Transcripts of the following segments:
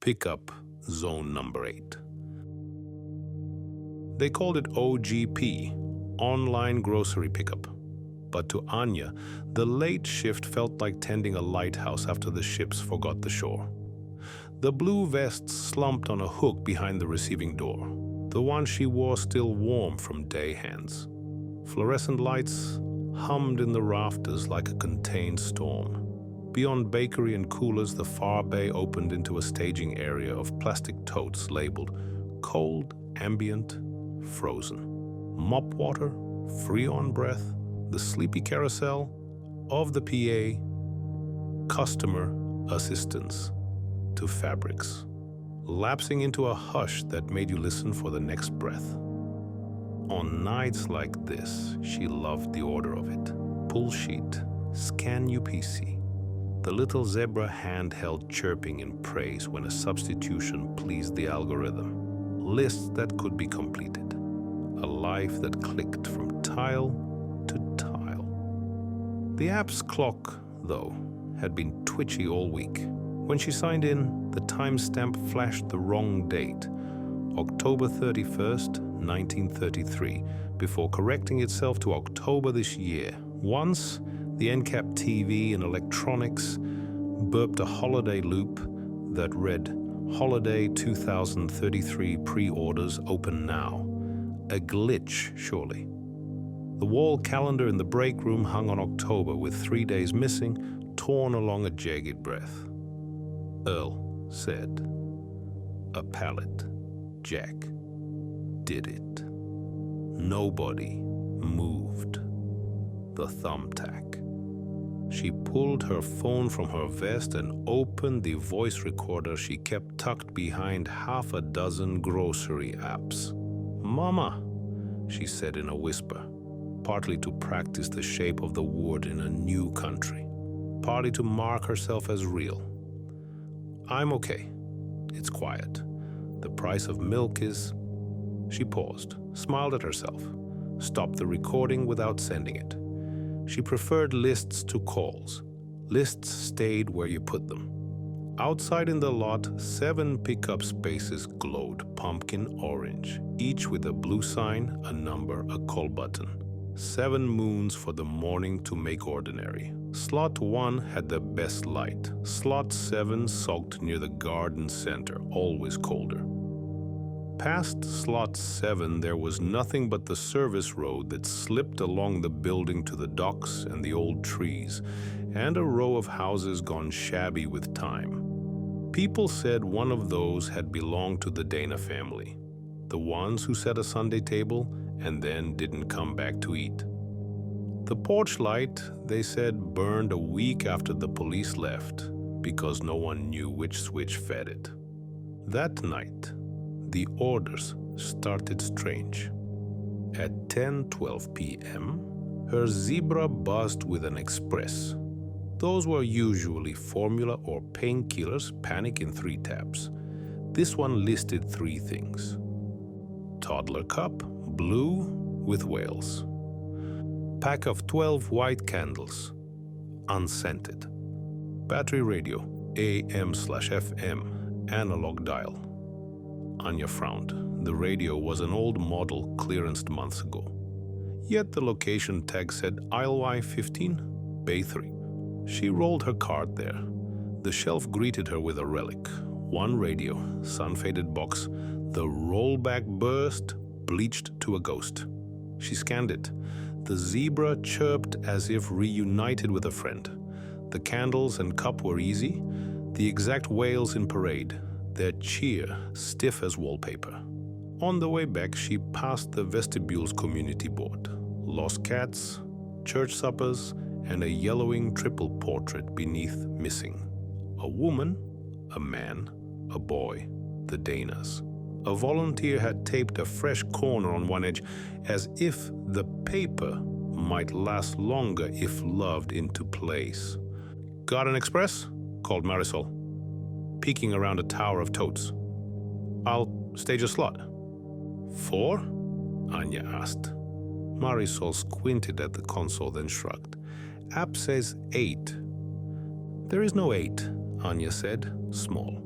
Pickup Zone Number 8. They called it OGP, Online Grocery Pickup. But to Anya, the late shift felt like tending a lighthouse after the ships forgot the shore. The blue vest slumped on a hook behind the receiving door, the one she wore still warm from day hands. Fluorescent lights hummed in the rafters like a contained storm. Beyond bakery and coolers, the far bay opened into a staging area of plastic totes labeled cold, ambient, frozen. Mop water, Freon breath, the sleepy carousel of the PA, customer assistance to fabrics, lapsing into a hush that made you listen for the next breath. On nights like this, she loved the order of it. Pull sheet, scan UPC. The little zebra handheld chirping in praise when a substitution pleased the algorithm. Lists that could be completed. A life that clicked from tile to tile. The app's clock, though, had been twitchy all week. When she signed in, the timestamp flashed the wrong date, October 31st, 1933, before correcting itself to October this year. Once, the NCAP TV and electronics burped a holiday loop that read, Holiday 2033 pre-orders open now. A glitch, surely. The wall calendar in the break room hung on October with 3 days missing, torn along a jagged breath. Earl said, a pallet. Jack did it. Nobody moved the thumbtack. She pulled her phone from her vest and opened the voice recorder she kept tucked behind half a dozen grocery apps. Mama, she said in a whisper, partly to practice the shape of the word in a new country, partly to mark herself as real. I'm okay. It's quiet. The price of milk is... She paused, smiled at herself, stopped the recording without sending it. She preferred lists to calls. Lists stayed where you put them. Outside in the lot, 7 pickup spaces glowed pumpkin orange, each with a blue sign, a number, a call button. 7 moons for the morning to make ordinary. Slot 1 had the best light. Slot 7 sulked near the garden center, always colder. Past slot 7, there was nothing but the service road that slipped along the building to the docks and the old trees, and a row of houses gone shabby with time. People said one of those had belonged to the Dana family, the ones who set a Sunday table and then didn't come back to eat. The porch light, they said, burned a week after the police left because no one knew which switch fed it. That night, the orders started strange. At 10:12 p.m., her Zebra buzzed with an express. Those were usually formula or painkillers, panic in 3 taps. This one listed 3 things. Toddler cup, blue with whales. Pack of 12 white candles, unscented. Battery radio, AM/FM, analog dial. Anya frowned. The radio was an old model clearanced months ago. Yet the location tag said aisle Y15, bay 3. She rolled her cart there. The shelf greeted her with a relic. 1 radio, sun-faded box. The rollback burst, bleached to a ghost. She scanned it. The Zebra chirped as if reunited with a friend. The candles and cup were easy, the exact whales in parade, their cheer stiff as wallpaper. On the way back, she passed the vestibule's community board. Lost cats, church suppers, and a yellowing triple portrait beneath missing. A woman, a man, a boy, the Danas. A volunteer had taped a fresh corner on one edge as if the paper might last longer if loved into place. Got an express? Called Marisol, peeking around a tower of totes. I'll stage a slot. 4? Anya asked. Marisol squinted at the console, then shrugged. App says 8. There is no 8, Anya said, small.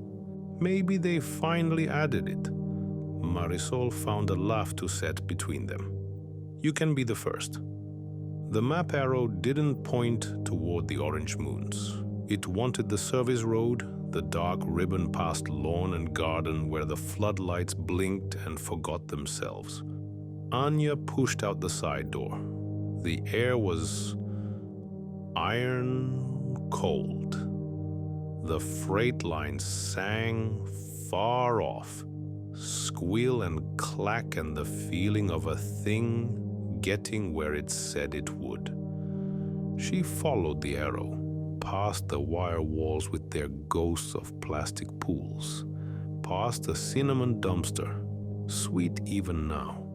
Maybe they finally added it. Marisol found a laugh to set between them. You can be the first. The map arrow didn't point toward the orange moons. It wanted the service road, the dark ribbon past lawn and garden where the floodlights blinked and forgot themselves. Anya pushed out the side door. The air was iron cold. The freight line sang far off, squeal and clack, and the feeling of a thing getting where it said it would. She followed the arrow, past the wire walls with their ghosts of plastic pools, past a cinnamon dumpster, sweet even now,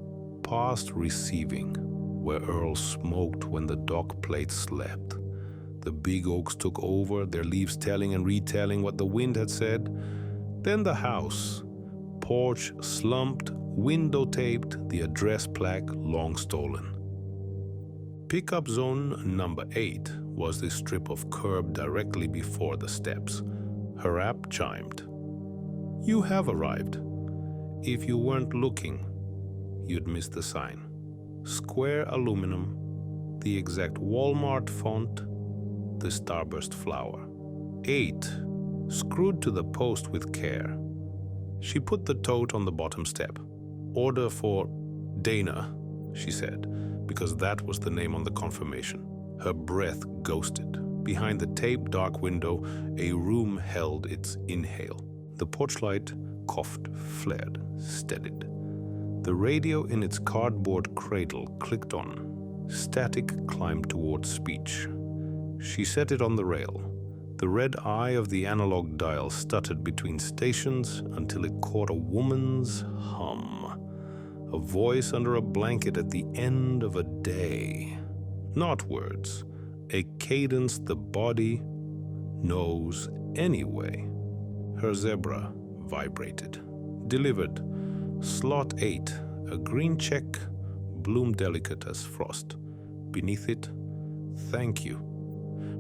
past receiving, where Earl smoked when the dock plates slept. The big oaks took over, their leaves telling and retelling what the wind had said. Then the house, porch slumped, window taped, the address plaque long stolen. Pickup zone number 8 was the strip of curb directly before the steps. Her app chimed. You have arrived. If you weren't looking, you'd miss the sign. Square aluminum, the exact Walmart font, the starburst flower. 8, screwed to the post with care. She put the tote on the bottom step. Order for Dana, she said, because that was the name on the confirmation. Her breath ghosted. Behind the taped dark window, a room held its inhale. The porch light coughed, flared, steadied. The radio in its cardboard cradle clicked on. Static climbed toward speech. She set it on the rail. The red eye of the analog dial stuttered between stations until it caught a woman's hum. A voice under a blanket at the end of a day. Not words, a cadence the body knows anyway. Her zebra vibrated. Delivered. Slot 8, a green check, bloom delicate as frost. Beneath it, thank you.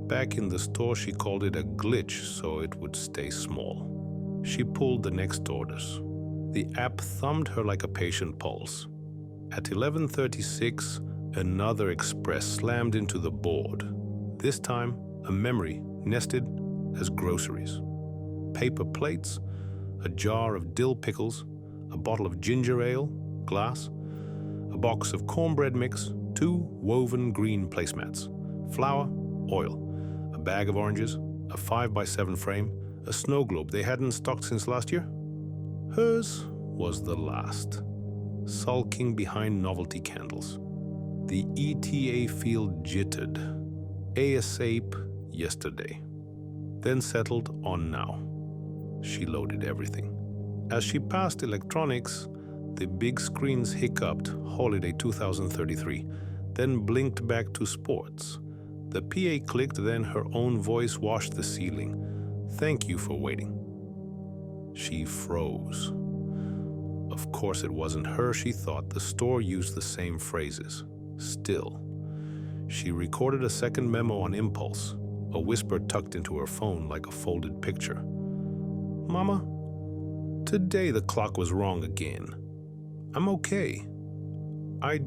Back in the store, she called it a glitch so it would stay small. She pulled the next orders. The app thumbed her like a patient pulse. At 11:36, another express slammed into the board. This time, a memory nested as groceries. Paper plates, a jar of dill pickles, a bottle of ginger ale, glass, a box of cornbread mix, 2 woven green placemats, flour, oil, a bag of oranges, a 5x7 frame, a snow globe they hadn't stocked since last year. Hers was the last, sulking behind novelty candles. The ETA field jittered, ASAP yesterday, then settled on now. She loaded everything. As she passed electronics, the big screens hiccuped Holiday 2033, then blinked back to sports. The PA clicked, then her own voice washed the ceiling. Thank you for waiting. She froze. Of course it wasn't her, she thought. The store used the same phrases. Still, she recorded a second memo on impulse, a whisper tucked into her phone like a folded picture. Mama, today the clock was wrong again. I'm okay. I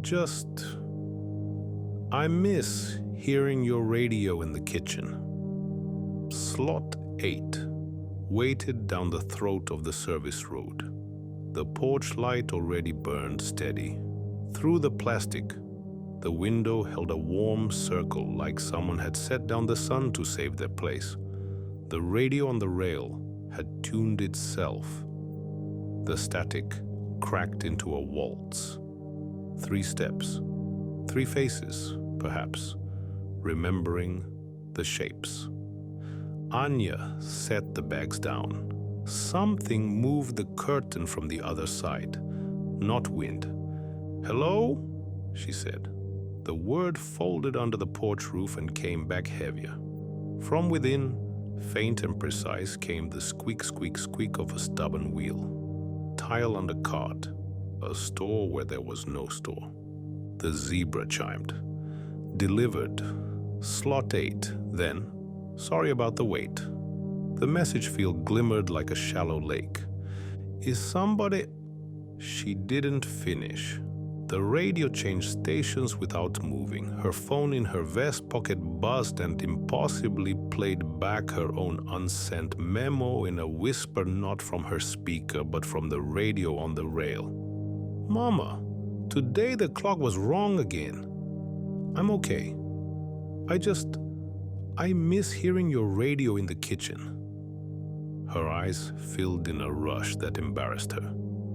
miss hearing your radio in the kitchen. Slot 8 waited down the throat of the service road. The porch light already burned steady. Through the plastic, the window held a warm circle like someone had set down the sun to save their place. The radio on the rail had tuned itself. The static cracked into a waltz. 3 steps, 3 faces, perhaps, remembering the shapes. Anya set the bags down. Something moved the curtain from the other side, not wind. Hello? She said. The word folded under the porch roof and came back heavier. From within, faint and precise, came the squeak, squeak, squeak of a stubborn wheel. Tile under cart, a store where there was no store. The zebra chimed. Delivered. Slot 8, then. Sorry about the wait. The message field glimmered like a shallow lake. Is somebody... She didn't finish. The radio changed stations without moving. Her phone in her vest pocket buzzed and impossibly played back her own unsent memo in a whisper, not from her speaker, but from the radio on the rail. Mama, today the clock was wrong again. I'm okay. I miss hearing your radio in the kitchen. Her eyes filled in a rush that embarrassed her.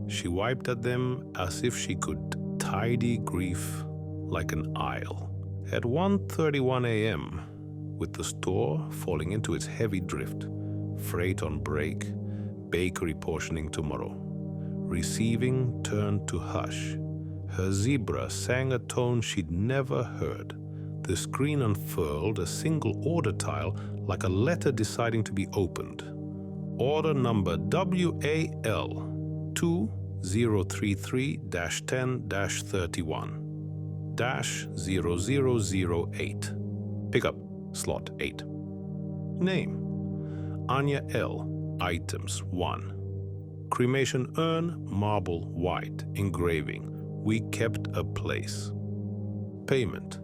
She wiped at them as if she could tidy grief like an aisle. At 1:31 a.m., with the store falling into its heavy drift, freight on break, bakery portioning tomorrow, receiving turned to hush. Her zebra sang a tone she'd never heard. The screen unfurled, a single order tile like a letter deciding to be opened. Order number WAL 2033-10-31-0008. Pickup slot 8. Name Anya L. Items 1. Cremation urn, marble white, engraving. We kept a place. Payment.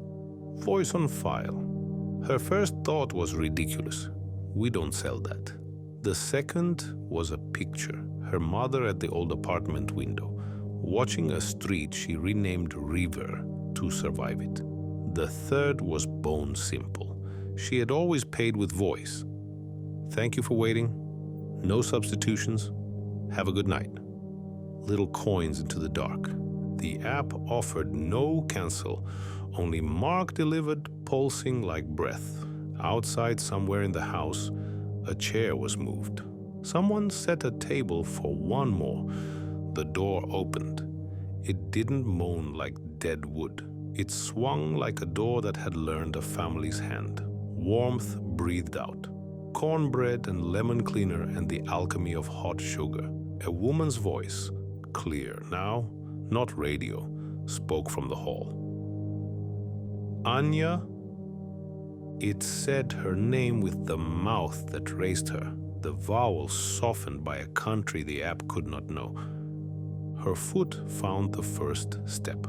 Voice on file. Her first thought was ridiculous. We don't sell that. The second was a picture. Her mother at the old apartment window, watching a street she renamed River to survive it. The third was bone simple. She had always paid with voice. Thank you for waiting. No substitutions. Have a good night. Little coins into the dark. The app offered no cancel, only mark delivered, pulsing like breath. Outside, somewhere in the house, a chair was moved. Someone set a table for one more. The door opened. It didn't moan like dead wood. It swung like a door that had learned a family's hand. Warmth breathed out. Cornbread and lemon cleaner and the alchemy of hot sugar. A woman's voice, clear now, not radio, spoke from the hall. Anya? It said her name with the mouth that raised her, the vowels softened by a country the app could not know. Her foot found the first step.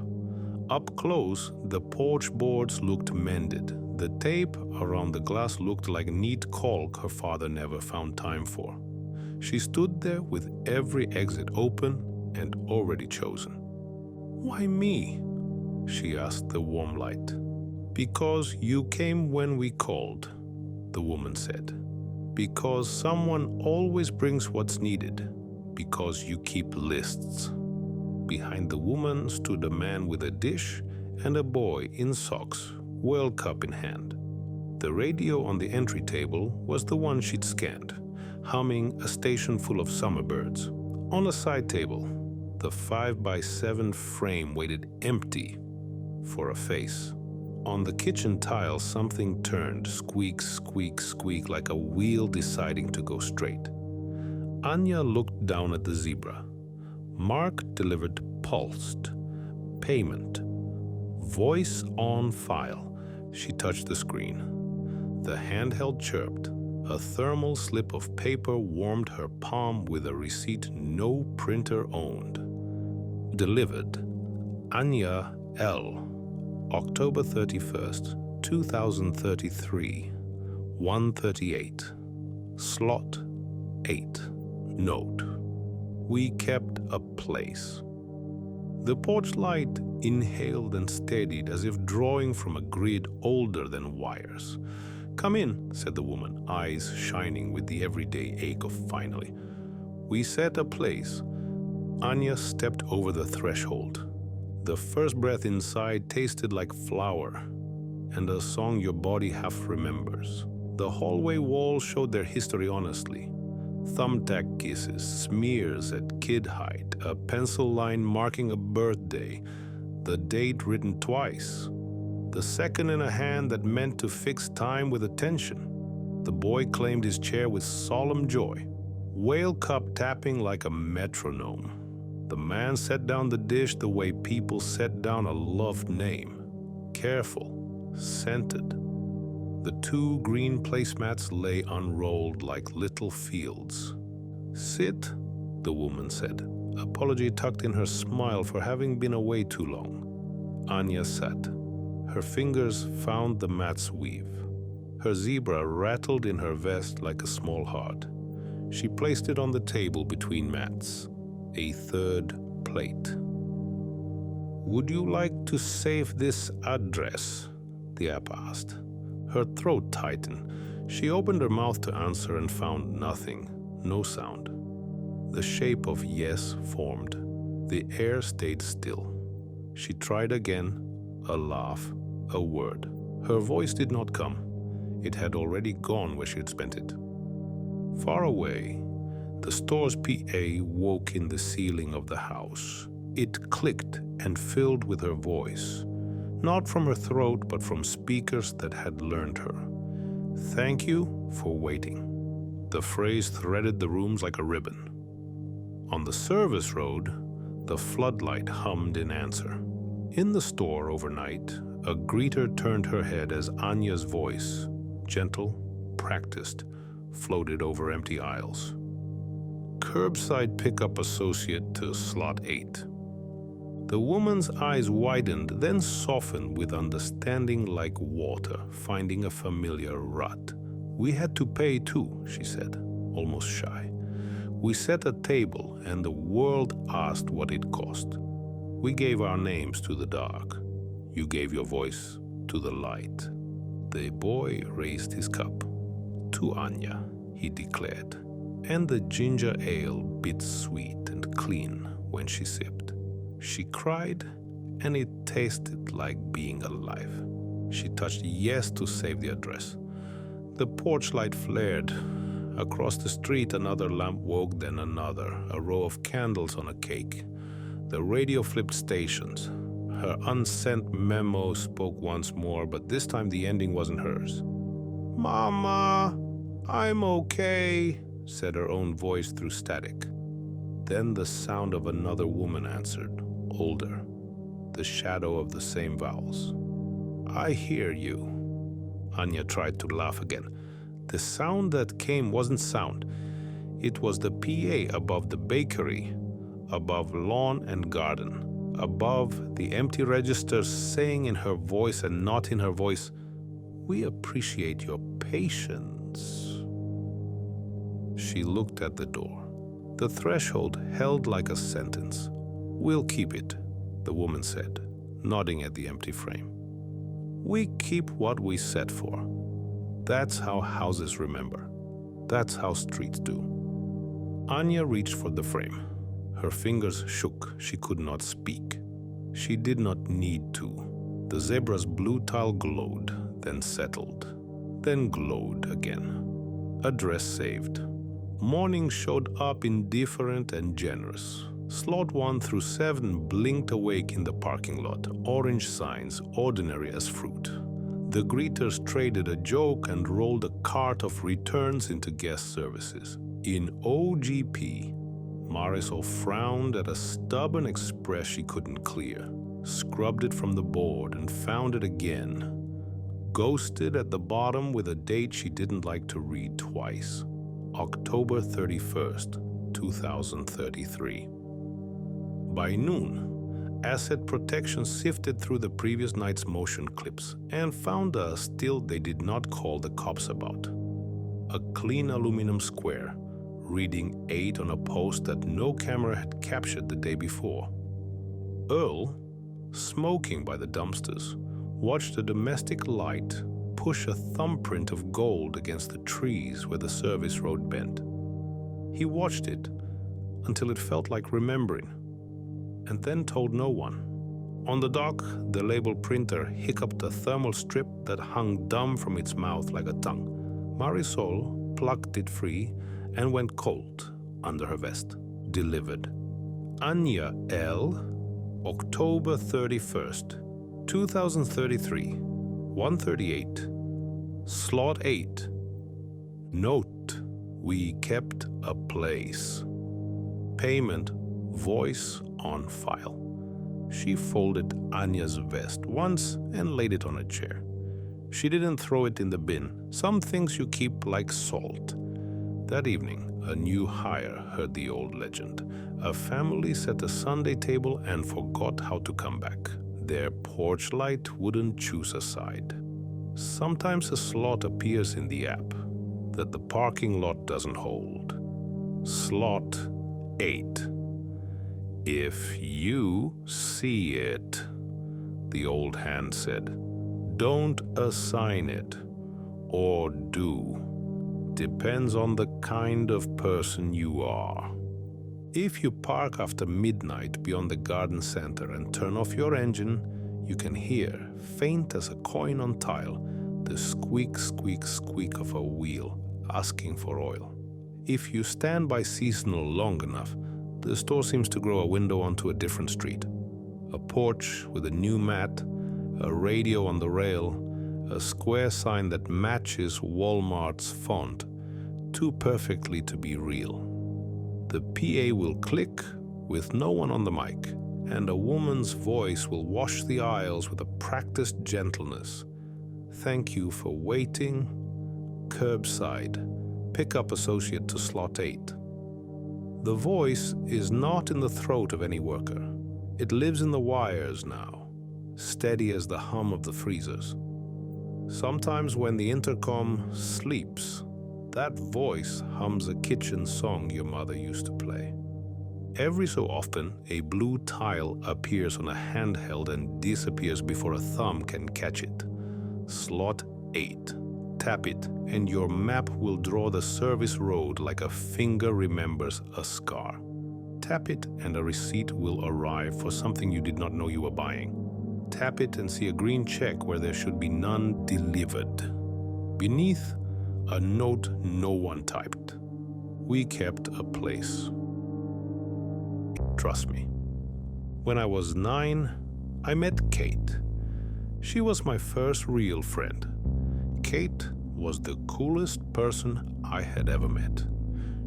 Up close, the porch boards looked mended. The tape around the glass looked like neat caulk her father never found time for. She stood there with every exit open and already chosen. Why me? She asked the warm light. Because you came when we called, the woman said. Because someone always brings what's needed. Because you keep lists. Behind the woman stood a man with a dish and a boy in socks, World Cup in hand. The radio on the entry table was the one she'd scanned, humming a station full of summer birds. On a side table, the 5x7 frame waited empty for a face. On the kitchen tile, something turned, squeak, squeak, squeak, like a wheel deciding to go straight. Anya looked down at the zebra. Mark delivered pulsed. Payment. Voice on file. She touched the screen. The handheld chirped. A thermal slip of paper warmed her palm with a receipt no printer owned. Delivered. Anya L. October 31st, 2033, 1:38. Slot 8. Note. We kept a place. The porch light inhaled and steadied as if drawing from a grid older than wires. Come in, said the woman, eyes shining with the everyday ache of finally. We set a place. Anya stepped over the threshold. The first breath inside tasted like flour and a song your body half remembers. The hallway walls showed their history honestly. Thumbtack kisses, smears at kid height, a pencil line marking a birthday, the date written twice, the second in a hand that meant to fix time with attention. The boy claimed his chair with solemn joy, whale cup tapping like a metronome. The man set down the dish the way people set down a loved name, careful, scented. The 2 green placemats lay unrolled like little fields. "Sit," the woman said, apology tucked in her smile for having been away too long. Anya sat. Her fingers found the mat's weave. Her zebra rattled in her vest like a small heart. She placed it on the table between mats, a 3rd plate. "Would you like to save this address?" the app asked. Her throat tightened. She opened her mouth to answer and found nothing, no sound. The shape of yes formed. The air stayed still. She tried again, a laugh, a word. Her voice did not come. It had already gone where she had spent it. Far away, the store's PA woke in the ceiling of the house. It clicked and filled with her voice, not from her throat but from speakers that had learned her. "Thank you for waiting." The phrase threaded the rooms like a ribbon. On the service road, the floodlight hummed in answer. In the store overnight, a greeter turned her head as Anya's voice, gentle, practiced, floated over empty aisles. "Curbside pickup associate to slot 8. The woman's eyes widened, then softened with understanding like water, finding a familiar rut. "We had to pay too," she said, almost shy. "We set a table and the world asked what it cost. We gave our names to the dark. You gave your voice to the light." The boy raised his cup. "To Anya," he declared, and the ginger ale bit sweet and clean when she sipped. She cried, and it tasted like being alive. She touched yes to save the address. The porch light flared. Across the street, another lamp woke, then another, a row of candles on a cake. The radio flipped stations. Her unsent memo spoke once more, but this time the ending wasn't hers. "Mama, I'm okay," said her own voice through static. Then the sound of another woman answered, older, the shadow of the same vowels. "I hear you." Anya tried to laugh again. The sound that came wasn't sound. It was the PA above the bakery, above lawn and garden, above the empty registers saying in her voice and not in her voice, "We appreciate your patience." She looked at the door. The threshold held like a sentence. "We'll keep it," the woman said, nodding at the empty frame. "We keep what we set for. That's how houses remember. That's how streets do." Anya reached for the frame. Her fingers shook. She could not speak. She did not need to. The zebra's blue tile glowed, then settled, then glowed again. Address saved. Morning showed up indifferent and generous. Slot 1 through 7 blinked awake in the parking lot, orange signs, ordinary as fruit. The greeters traded a joke and rolled a cart of returns into guest services. In OGP, Marisol frowned at a stubborn express she couldn't clear, scrubbed it from the board and found it again, ghosted at the bottom with a date she didn't like to read twice. October 31st, 2033. By noon, Asset Protection sifted through the previous night's motion clips and found a still they did not call the cops about. A clean aluminum square, reading 8 on a post that no camera had captured the day before. Earl, smoking by the dumpsters, watched a domestic light push a thumbprint of gold against the trees where the service road bent. He watched it until it felt like remembering, and then told no one. On the dock, the label printer hiccuped a thermal strip that hung dumb from its mouth like a tongue. Marisol plucked it free and went cold under her vest. Delivered. Anya L. October 31st, 2033, 1:38. Slot 8. Note: we kept a place. Payment, voice on file. She folded Anya's vest once and laid it on a chair. She didn't throw it in the bin. Some things you keep like salt. That evening, a new hire heard the old legend. A family set a Sunday table and forgot how to come back. Their porch light wouldn't choose a side. Sometimes a slot appears in the app that the parking lot doesn't hold. Slot 8. If you see it, the old hand said, don't assign it, or do. Depends on the kind of person you are. If you park after midnight beyond the garden center and turn off your engine, you can hear, faint as a coin on tile, the squeak, squeak, squeak of a wheel asking for oil. If you stand by seasonal long enough, the store seems to grow a window onto a different street. A porch with a new mat, a radio on the rail, a square sign that matches Walmart's font, too perfectly to be real. The PA will click with no one on the mic, and a woman's voice will wash the aisles with a practiced gentleness. Thank you for waiting. Curbside. Pickup associate to slot 8. The voice is not in the throat of any worker. It lives in the wires now, steady as the hum of the freezers. Sometimes when the intercom sleeps, that voice hums a kitchen song your mother used to play. Every so often, a blue tile appears on a handheld and disappears before a thumb can catch it. Slot 8. Tap it, and your map will draw the service road like a finger remembers a scar. Tap it, and a receipt will arrive for something you did not know you were buying. Tap it and see a green check where there should be none delivered. Beneath, a note no one typed. We kept a place. Trust me. When I was 9, I met Kate. She was my first real friend. Kate was the coolest person I had ever met.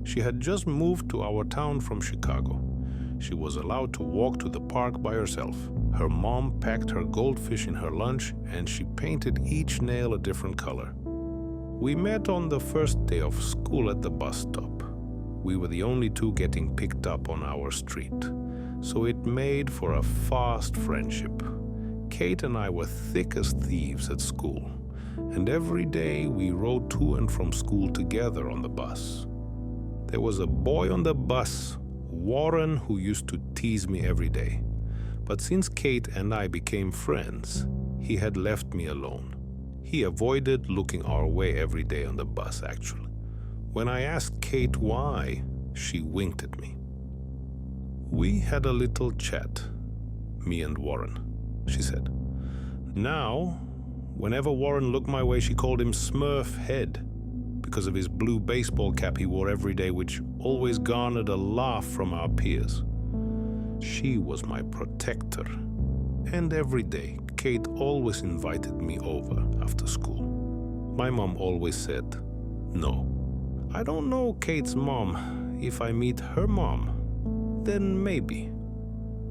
She had just moved to our town from Chicago. She was allowed to walk to the park by herself. Her mom packed her goldfish in her lunch, and she painted each nail a different color. We met on the first day of school at the bus stop. We were the only two getting picked up on our street, so it made for a fast friendship. Kate and I were thick as thieves at school, and every day we rode to and from school together on the bus. There was a boy on the bus, Warren, who used to tease me every day. But since Kate and I became friends, he had left me alone. He avoided looking our way every day on the bus, actually. When I asked Kate why, she winked at me. We had a little chat, me and Warren, she said. Now, whenever Warren looked my way, she called him Smurf Head because of his blue baseball cap he wore every day, which always garnered a laugh from our peers. She was my protector, and every day, Kate always invited me over after school. My mom always said, no. I don't know Kate's mom. If I meet her mom, then maybe.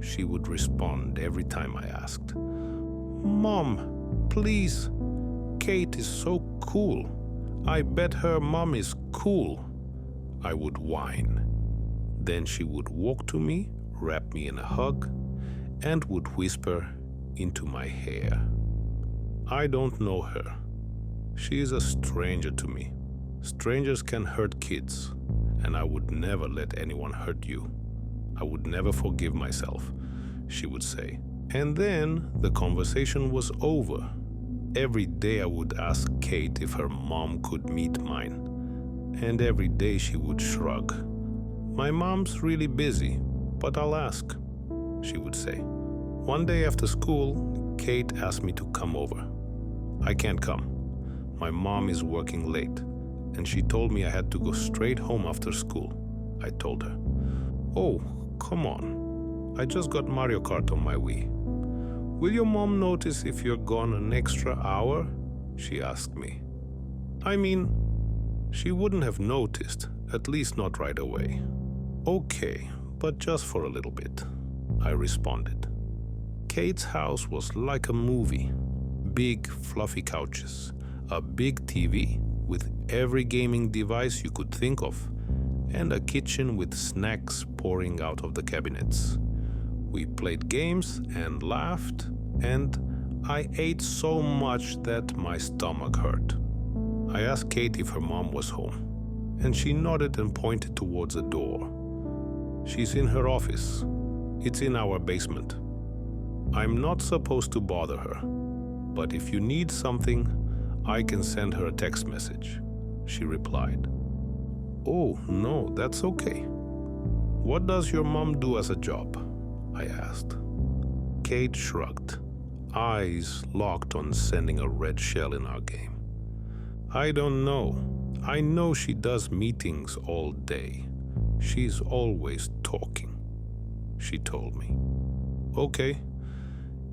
She would respond every time I asked. Mom, please. Kate is so cool. I bet her mom is cool. I would whine. Then she would walk to me, wrap me in a hug, and would whisper into my hair. I don't know her. She is a stranger to me. Strangers can hurt kids, and I would never let anyone hurt you. I would never forgive myself, she would say. And then the conversation was over. Every day I would ask Kate if her mom could meet mine, and every day she would shrug. My mom's really busy, but I'll ask, she would say. One day after school, Kate asked me to come over. I can't come. My mom is working late, and she told me I had to go straight home after school. I told her, oh, come on. I just got Mario Kart on my Wii. Will your mom notice if you're gone an extra hour? She asked me. I mean, she wouldn't have noticed, at least not right away. Okay, but just for a little bit, I responded. Kate's house was like a movie. big fluffy couches, a big TV with every gaming device you could think of, and a kitchen with snacks pouring out of the cabinets. We played games and laughed, and I ate so much that my stomach hurt. I asked Kate if her mom was home, and she nodded and pointed towards a door. She's in her office. It's in our basement. I'm not supposed to bother her, but if you need something, I can send her a text message, she replied. Oh, no, that's okay. What does your mom do as a job? I asked. Kate shrugged, eyes locked on sending a red shell in our game. I don't know. I know she does meetings all day. She's always talking, she told me. Okay,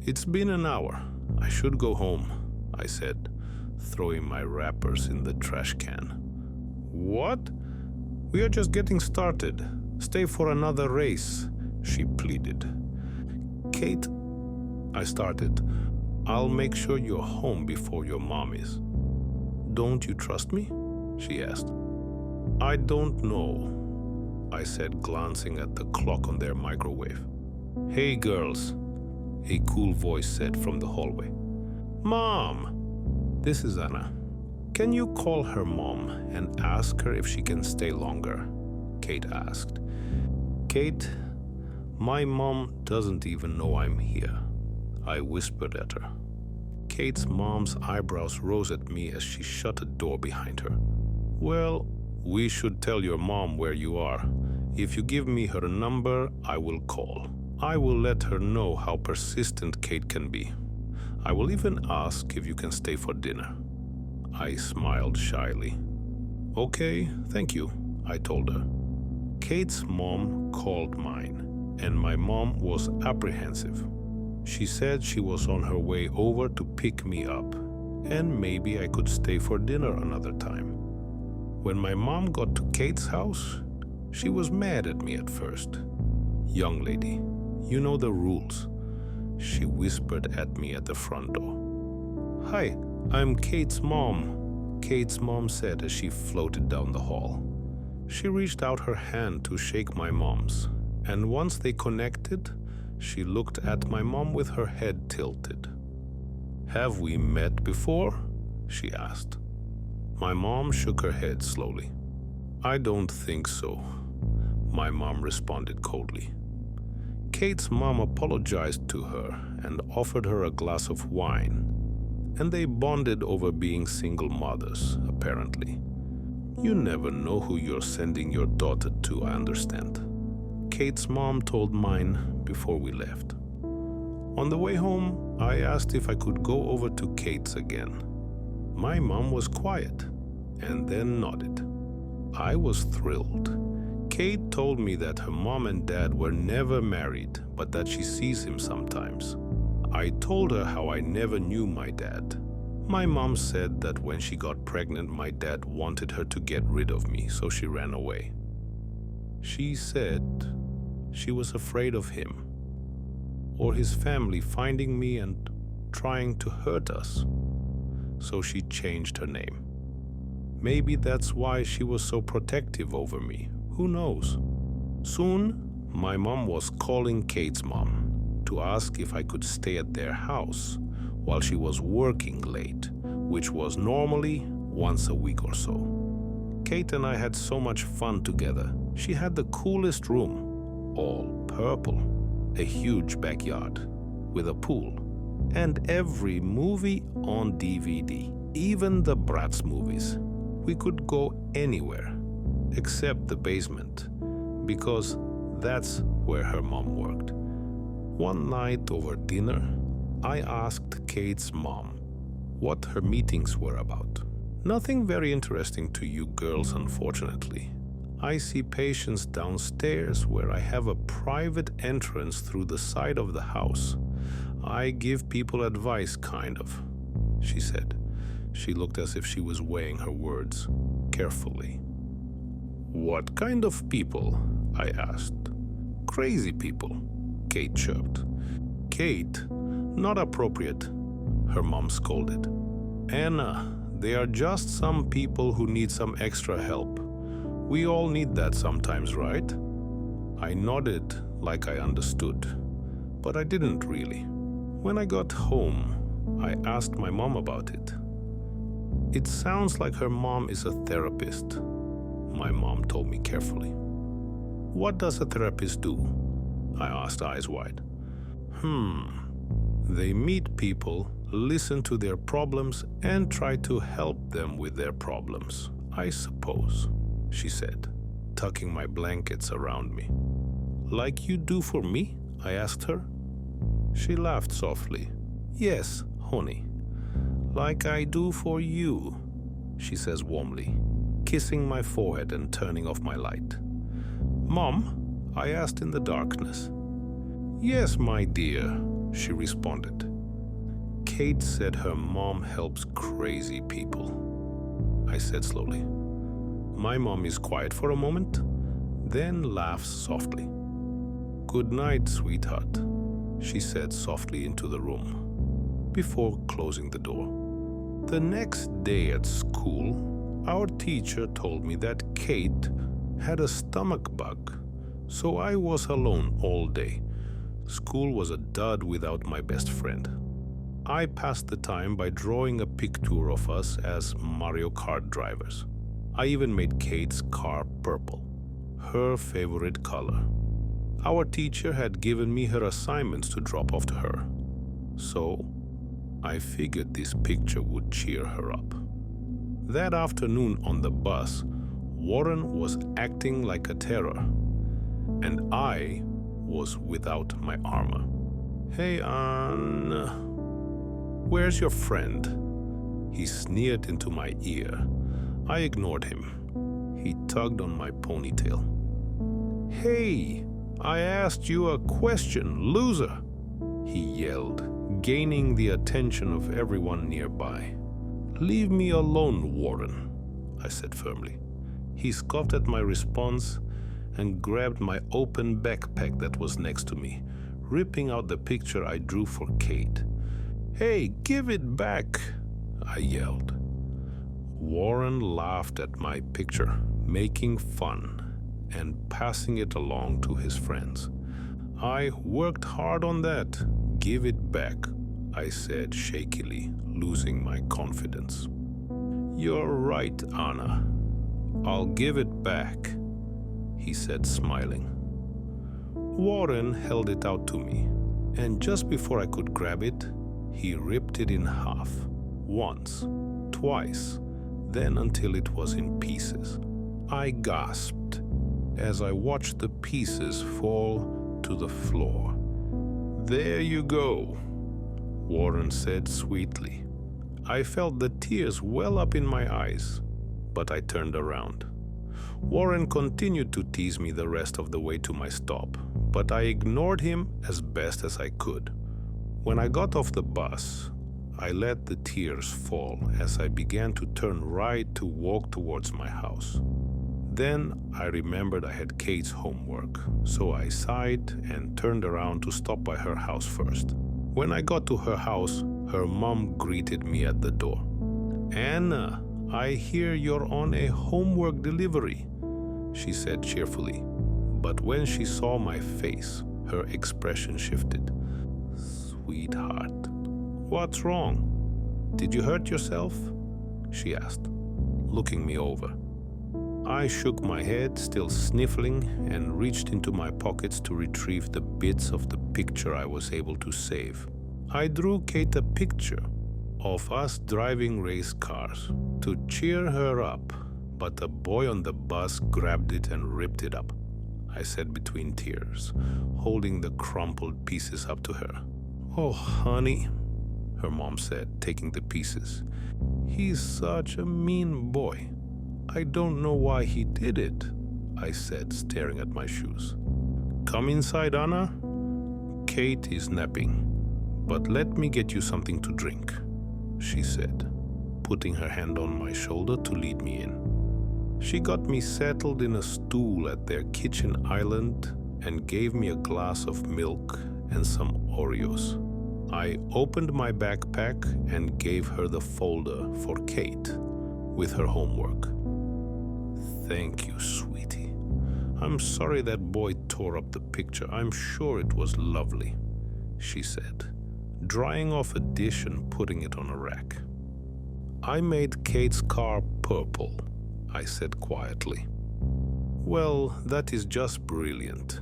it's been an hour. I should go home, I said, throwing my wrappers in the trash can. What? We are just getting started. Stay for another race, she pleaded. Kate, I started, I'll make sure you're home before your mom is. Don't you trust me? She asked. I don't know, I said, glancing at the clock on their microwave. Hey girls, a cool voice said from the hallway. Mom! This is Anna. Can you call her mom and ask her if she can stay longer? Kate asked. Kate, my mom doesn't even know I'm here, I whispered at her. Kate's mom's eyebrows rose at me as she shut a door behind her. Well, we should tell your mom where you are. If you give me her number, I will call. I will let her know how persistent Kate can be. I will even ask if you can stay for dinner. I smiled shyly. Okay, thank you, I told her. Kate's mom called mine, and my mom was apprehensive. She said she was on her way over to pick me up, and maybe I could stay for dinner another time. When my mom got to Kate's house, she was mad at me at first. Young lady, you know the rules, she whispered at me at the front door. Hi, I'm Kate's mom, Kate's mom said as she floated down the hall. She reached out her hand to shake my mom's, and once they connected, she looked at my mom with her head tilted. Have we met before? She asked. My mom shook her head slowly. I don't think so, my mom responded coldly. Kate's mom apologized to her and offered her a glass of wine, and they bonded over being single mothers, apparently. You never know who you're sending your daughter to, I understand. Kate's mom told mine before we left. On the way home, I asked if I could go over to Kate's again. My mom was quiet and then nodded. I was thrilled. Kate told me that her mom and dad were never married, but that she sees him sometimes. I told her how I never knew my dad. My mom said that when she got pregnant, my dad wanted her to get rid of me, so she ran away. She said she was afraid of him or his family finding me and trying to hurt us, so she changed her name. Maybe that's why she was so protective over me. Who knows? Soon, my mom was calling Kate's mom to ask if I could stay at their house while she was working late, which was normally once a week or so. Kate and I had so much fun together. She had the coolest room, all purple, a huge backyard with a pool, and every movie on DVD, even the Bratz movies. We could go anywhere except the basement, because that's where her mom worked. One night over dinner, I asked Kate's mom what her meetings were about. Nothing very interesting to you girls, unfortunately. I see patients downstairs where I have a private entrance through the side of the house. I give people advice, kind of, she said. She looked as if she was weighing her words carefully. What kind of people? I asked. Crazy people, Kate chirped. Kate, not appropriate. her mom scolded. "Anna, they are just some people who need some extra help. We all need that sometimes, right?" I nodded like I understood, but I didn't really. When I got home, I asked my mom about it. "It sounds like her mom is a therapist," my mom told me carefully. "What does a therapist do?" I asked, eyes wide. They meet people, listen to their problems, and try to help them with their problems, I suppose," she said, tucking my blankets around me. "Like you do for me?" I asked her. She laughed softly. "Yes, honey, like I do for you," she says warmly, kissing my forehead and turning off my light. "Mom?" I asked in the darkness. "Yes, my dear," she responded. "Kate said her mom helps crazy people," I said slowly. My mom is quiet for a moment, then laughs softly. "Good night, sweetheart," she said softly into the room, before closing the door. The next day at school, our teacher told me that Kate had a stomach bug, so I was alone all day. School was a dud without my best friend. I passed the time by drawing a picture of us as Mario Kart drivers. I even made Kate's car purple, her favorite color. Our teacher had given me her assignments to drop off to her, so I figured this picture would cheer her up. That afternoon on the bus, Warren was acting like a terror, and I was without my armor. "Hey, Anna, where's your friend?" He sneered into my ear. I ignored him. He tugged on my ponytail. "Hey, I asked you a question, loser!" he yelled, gaining the attention of everyone nearby. "Leave me alone, Warren," I said firmly. He scoffed at my response and grabbed my open backpack that was next to me, ripping out the picture I drew for Kate. "Hey, give it back!" I yelled. Warren laughed at my picture, making fun and passing it along to his friends. "I worked hard on that. Give it back," I said shakily, losing my confidence. "You're right, Anna. I'll give it back," he said, smiling. Warren held it out to me, and just before I could grab it, he ripped it in half. Once, twice, then until it was in pieces. I gasped as I watched the pieces fall to the floor. "There you go," Warren said sweetly. I felt the tears well up in my eyes, but I turned around. Warren continued to tease me the rest of the way to my stop, but I ignored him as best as I could. When I got off the bus, I let the tears fall as I began to turn right to walk towards my house. Then I remembered I had Kate's homework, so I sighed and turned around to stop by her house first. When I got to her house, her mom greeted me at the door. "Anna, I hear you're on a homework delivery," she said cheerfully. But when she saw my face, her expression shifted. "Sweetheart, what's wrong? Did you hurt yourself?" she asked, looking me over. I shook my head, still sniffling, and reached into my pockets to retrieve the bits of the picture I was able to save. I drew Kate a picture of us driving race cars to cheer her up, but a boy on the bus grabbed it and ripped it up, I said between tears, holding the crumpled pieces up to her. "Oh, honey," her mom said, taking the pieces. "He's such a mean boy. I don't know why he did it," I said, staring at my shoes. "Come inside, Anna. Kate is napping, but let me get you something to drink," she said, putting her hand on my shoulder to lead me in. She got me settled in a stool at their kitchen island and gave me a glass of milk and some Oreos. I opened my backpack and gave her the folder for Kate with her homework. "Thank you, sweetie. I'm sorry that boy tore up the picture. I'm sure it was lovely," she said, drying off a dish and putting it on a rack. "I made Kate's car purple," I said quietly. "Well, that is just brilliant.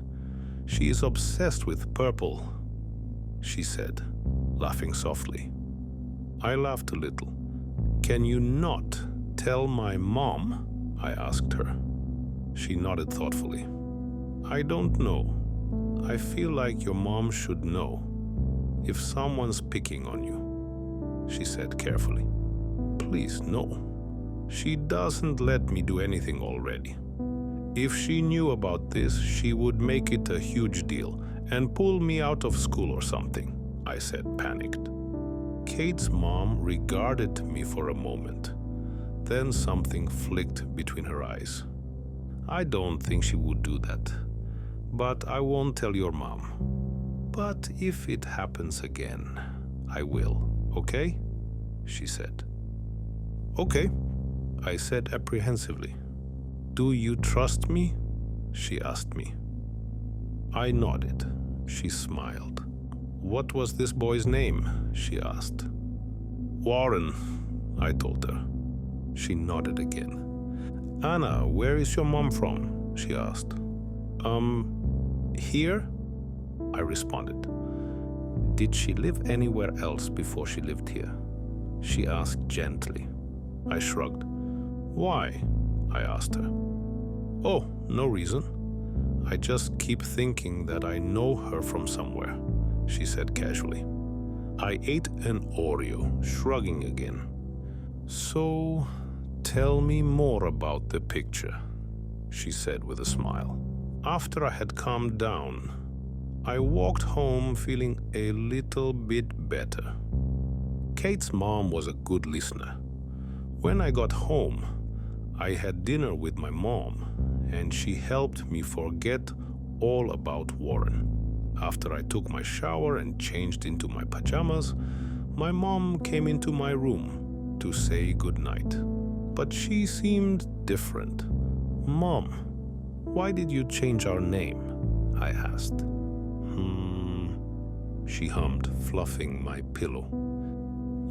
She is obsessed with purple," she said, laughing softly. I laughed a little. "Can you not tell my mom?" I asked her. She nodded thoughtfully. "I don't know. I feel like your mom should know if someone's picking on you," she said carefully. "Please, no. She doesn't let me do anything already. If she knew about this, she would make it a huge deal and pull me out of school or something," I said, panicked. Kate's mom regarded me for a moment. Then something flicked between her eyes. "I don't think she would do that, but I won't tell your mom. But if it happens again, I will, okay?" she said. "Okay," I said apprehensively. "Do you trust me?" she asked me. I nodded. She smiled. "What was this boy's name?" she asked. "Warren," I told her. She nodded again. "Anna, where is your mom from?" she asked. Here?" I responded. "Did she live anywhere else before she lived here?" she asked gently. I shrugged. "Why?" I asked her. "Oh, no reason. I just keep thinking that I know her from somewhere," she said casually. I ate an Oreo, shrugging again. "So, tell me more about the picture," she said with a smile. After I had calmed down, I walked home feeling a little bit better. Kate's mom was a good listener. When I got home, I had dinner with my mom, and she helped me forget all about Warren. After I took my shower and changed into my pajamas, my mom came into my room to say goodnight. But she seemed different. "Mom, why did you change our name?" I asked. She hummed, fluffing my pillow.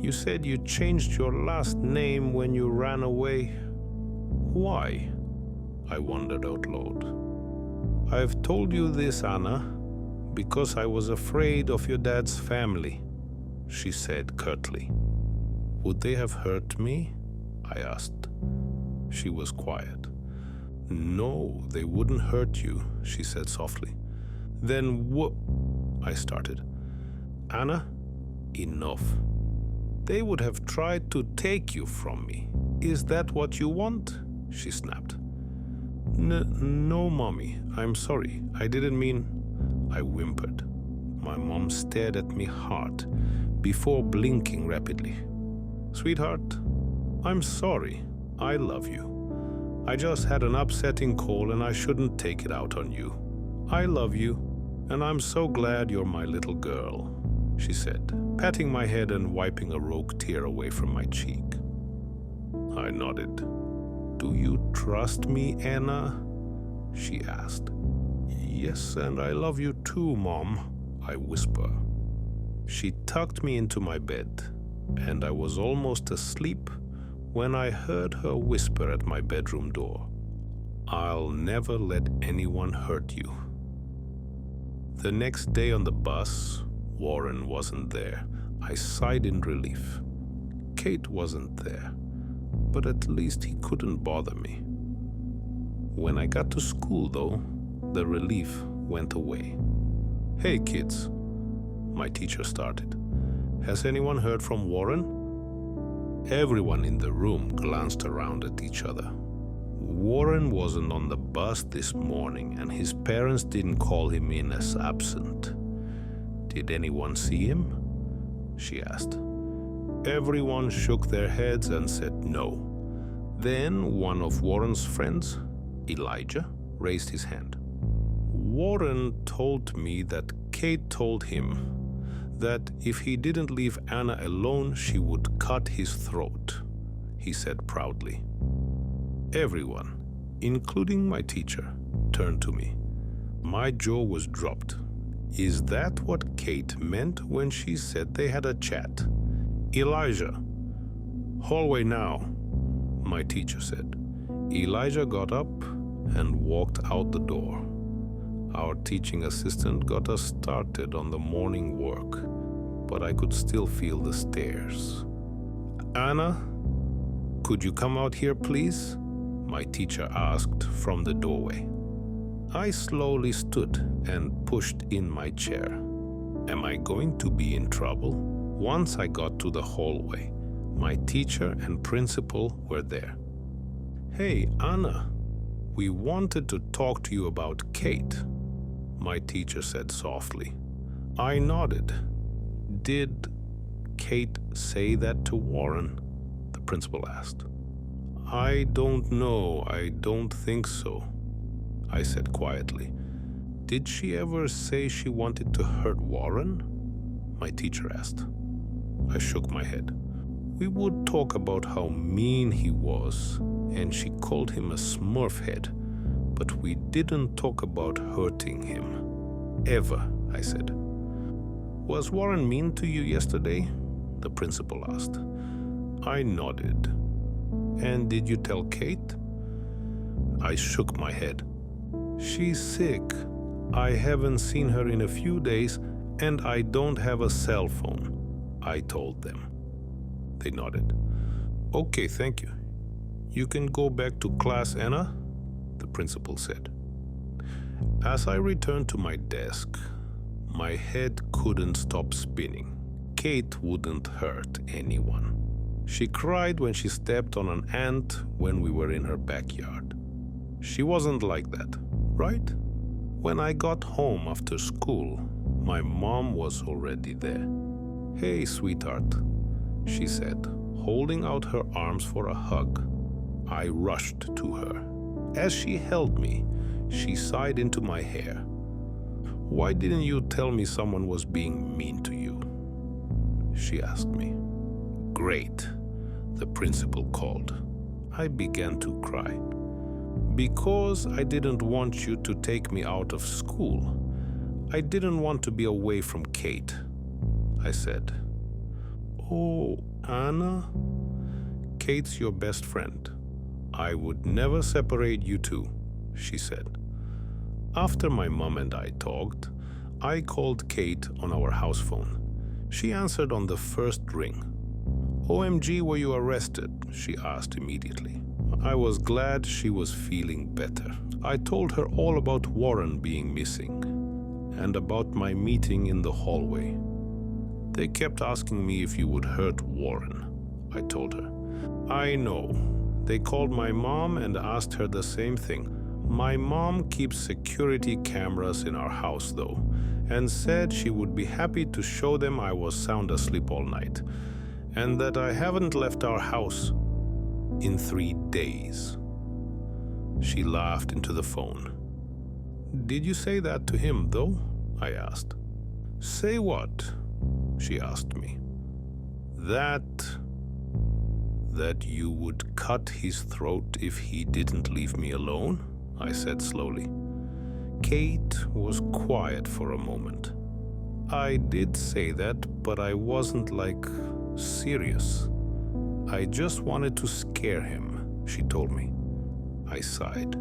"You said you changed your last name when you ran away. Why?" I wondered out loud. "I've told you this, Anna, because I was afraid of your dad's family," she said curtly. "Would they have hurt me?" I asked. She was quiet. "No, they wouldn't hurt you," she said softly. "Then what?" I started. "Anna, enough. They would have tried to take you from me. Is that what you want?" she snapped. No, Mommy, I'm sorry. I didn't mean..." I whimpered. My mom stared at me hard before blinking rapidly. "Sweetheart, I'm sorry. I love you. I just had an upsetting call and I shouldn't take it out on you. I love you, and I'm so glad you're my little girl," she said, patting my head and wiping a rogue tear away from my cheek. I nodded. "Do you trust me, Anna?" she asked. "Yes, and I love you too, Mom," I whisper. She tucked me into my bed, and I was almost asleep when I heard her whisper at my bedroom door. "I'll never let anyone hurt you." The next day on the bus, Warren wasn't there. I sighed in relief. Kate wasn't there, but at least he couldn't bother me. When I got to school, though, the relief went away. "Hey, kids," my teacher started. "Has anyone heard from Warren?" Everyone in the room glanced around at each other. Warren wasn't on the bus this morning, and his parents didn't call him in as absent. "Did anyone see him?" she asked. Everyone shook their heads and said no. Then one of Warren's friends, Elijah, raised his hand. "Warren told me that Kate told him that if he didn't leave Anna alone, she would cut his throat, he said proudly. Everyone, including my teacher, turned to me. My jaw was dropped. Is that what Kate meant when she said they had a chat? Elijah. Hallway now, my teacher said. Elijah got up and walked out the door. Our teaching assistant got us started on the morning work, but I could still feel the stares. Anna, could you come out here, please? My teacher asked from the doorway. I slowly stood and pushed in my chair. Am I going to be in trouble? Once I got to the hallway, my teacher and principal were there. Hey, Anna, we wanted to talk to you about Kate, my teacher said softly. I nodded. Did Kate say that to Warren? The principal asked. I don't know. I don't think so, I said quietly. Did she ever say she wanted to hurt Warren? My teacher asked. I shook my head. We would talk about how mean he was, and she called him a smurfhead, but we didn't talk about hurting him. Ever, I said. Was Warren mean to you yesterday? The principal asked. I nodded. And did you tell Kate? I shook my head. She's sick. I haven't seen her in a few days, and I don't have a cell phone, I told them. They nodded. Okay, thank you. You can go back to class, Anna, the principal said. As I returned to my desk, my head couldn't stop spinning. Kate wouldn't hurt anyone. She cried when she stepped on an ant when we were in her backyard. She wasn't like that, right? When I got home after school, my mom was already there. Hey, sweetheart, she said, holding out her arms for a hug. I rushed to her. As she held me, she sighed into my hair. Why didn't you tell me someone was being mean to you? She asked me. Great, the principal called. I began to cry. Because I didn't want you to take me out of school. I didn't want to be away from Kate, I said. Oh, Anna? Kate's your best friend. I would never separate you two, she said. After my mom and I talked, I called Kate on our house phone. She answered on the first ring. OMG, were you arrested? She asked immediately. I was glad she was feeling better. I told her all about Warren being missing and about my meeting in the hallway. They kept asking me if you would hurt Warren, I told her. I know. They called my mom and asked her the same thing. My mom keeps security cameras in our house, though, and said she would be happy to show them I was sound asleep all night, and that I haven't left our house in 3 days. She laughed into the phone. Did you say that to him, though? I asked. Say what? She asked me. That you would cut his throat if he didn't leave me alone? I said slowly. Kate was quiet for a moment. I did say that, but I wasn't serious. I just wanted to scare him, she told me. I sighed.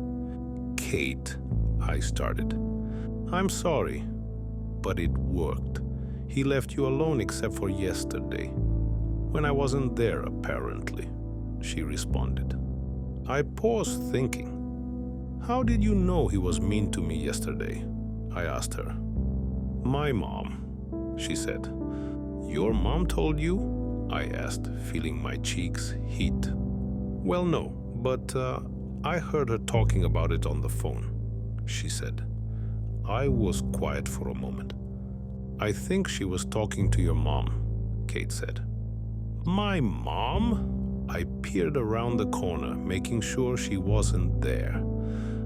Kate, I started. I'm sorry, but it worked. He left you alone except for yesterday, when I wasn't there, apparently, she responded. I paused thinking. How did you know he was mean to me yesterday? I asked her. My mom, she said. Your mom told you? I asked, feeling my cheeks heat. Well, no, but I heard her talking about it on the phone, she said. I was quiet for a moment. I think she was talking to your mom, Kate said. My mom? I peered around the corner, making sure she wasn't there.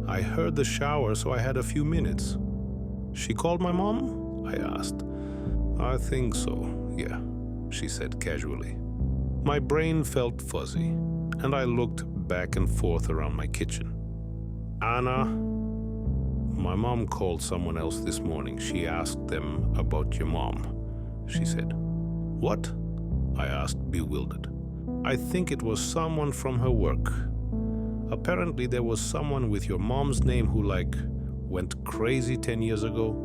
I heard the shower, so I had a few minutes. She called my mom? I asked. I think so, yeah, she said casually. My brain felt fuzzy, and I looked back and forth around my kitchen. Anna, my mom called someone else this morning. She asked them about your mom, she said. What? I asked, bewildered. I think it was someone from her work. Apparently there was someone with your mom's name who went crazy 10 years ago.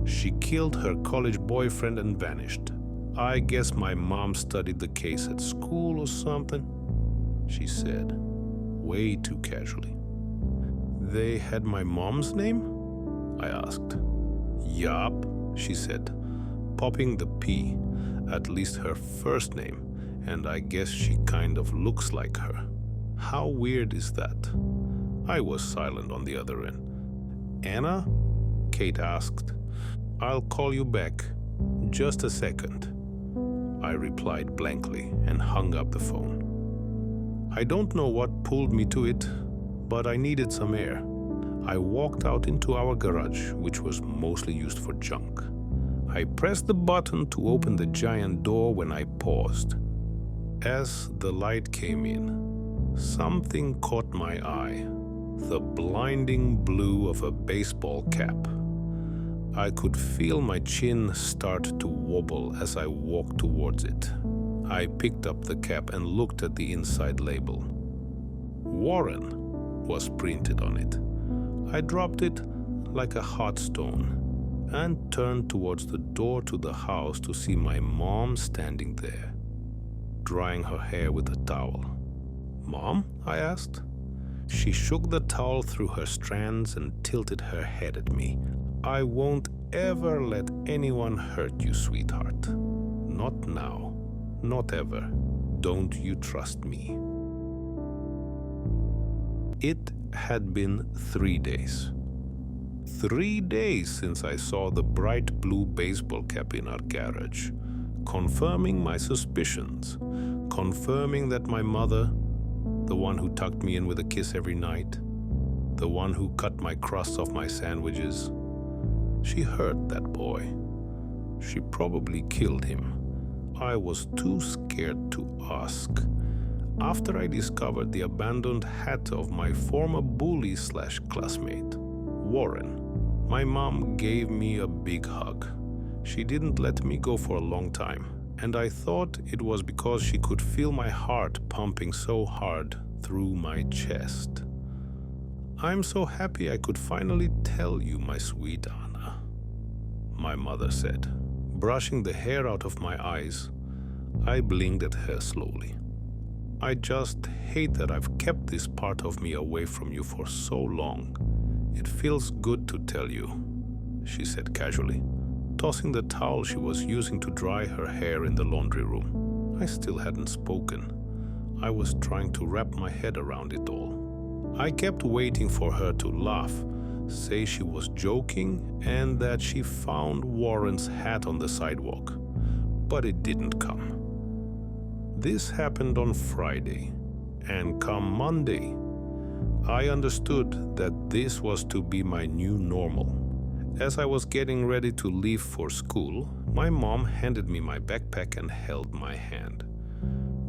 She killed her college boyfriend and vanished. I guess my mom studied the case at school or something, she said, way too casually. They had my mom's name? I asked. Yup, she said, popping the P, at least her first name, and I guess she kind of looks like her. How weird is that? I was silent on the other end. Anna? Kate asked. I'll call you back. Just a second. I replied blankly and hung up the phone. I don't know what pulled me to it, but I needed some air. I walked out into our garage, which was mostly used for junk. I pressed the button to open the giant door when I paused. As the light came in, something caught my eye, the blinding blue of a baseball cap. I could feel my chin start to wobble as I walked towards it. I picked up the cap and looked at the inside label. Warren was printed on it. I dropped it like a hot stone and turned towards the door to the house to see my mom standing there, drying her hair with a towel. Mom? I asked. She shook the towel through her strands and tilted her head at me. I won't ever let anyone hurt you, sweetheart. Not now. Not ever. Don't you trust me? It had been 3 days. 3 days since I saw the bright blue baseball cap in our garage, confirming my suspicions, confirming that my mother, the one who tucked me in with a kiss every night, the one who cut my crusts off my sandwiches, she hurt that boy. She probably killed him. I was too scared to ask. After I discovered the abandoned hat of my former bully/classmate, Warren, my mom gave me a big hug. She didn't let me go for a long time, and I thought it was because she could feel my heart pumping so hard through my chest. I'm so happy I could finally tell you, my sweet Anna, my mother said. Brushing the hair out of my eyes, I blinked at her slowly. I just hate that I've kept this part of me away from you for so long. It feels good to tell you, she said casually, tossing the towel she was using to dry her hair in the laundry room. I still hadn't spoken. I was trying to wrap my head around it all. I kept waiting for her to laugh, say she was joking, and that she found Warren's hat on the sidewalk. But it didn't come. This happened on Friday, and come Monday, I understood that this was to be my new normal. As I was getting ready to leave for school, my mom handed me my backpack and held my hand.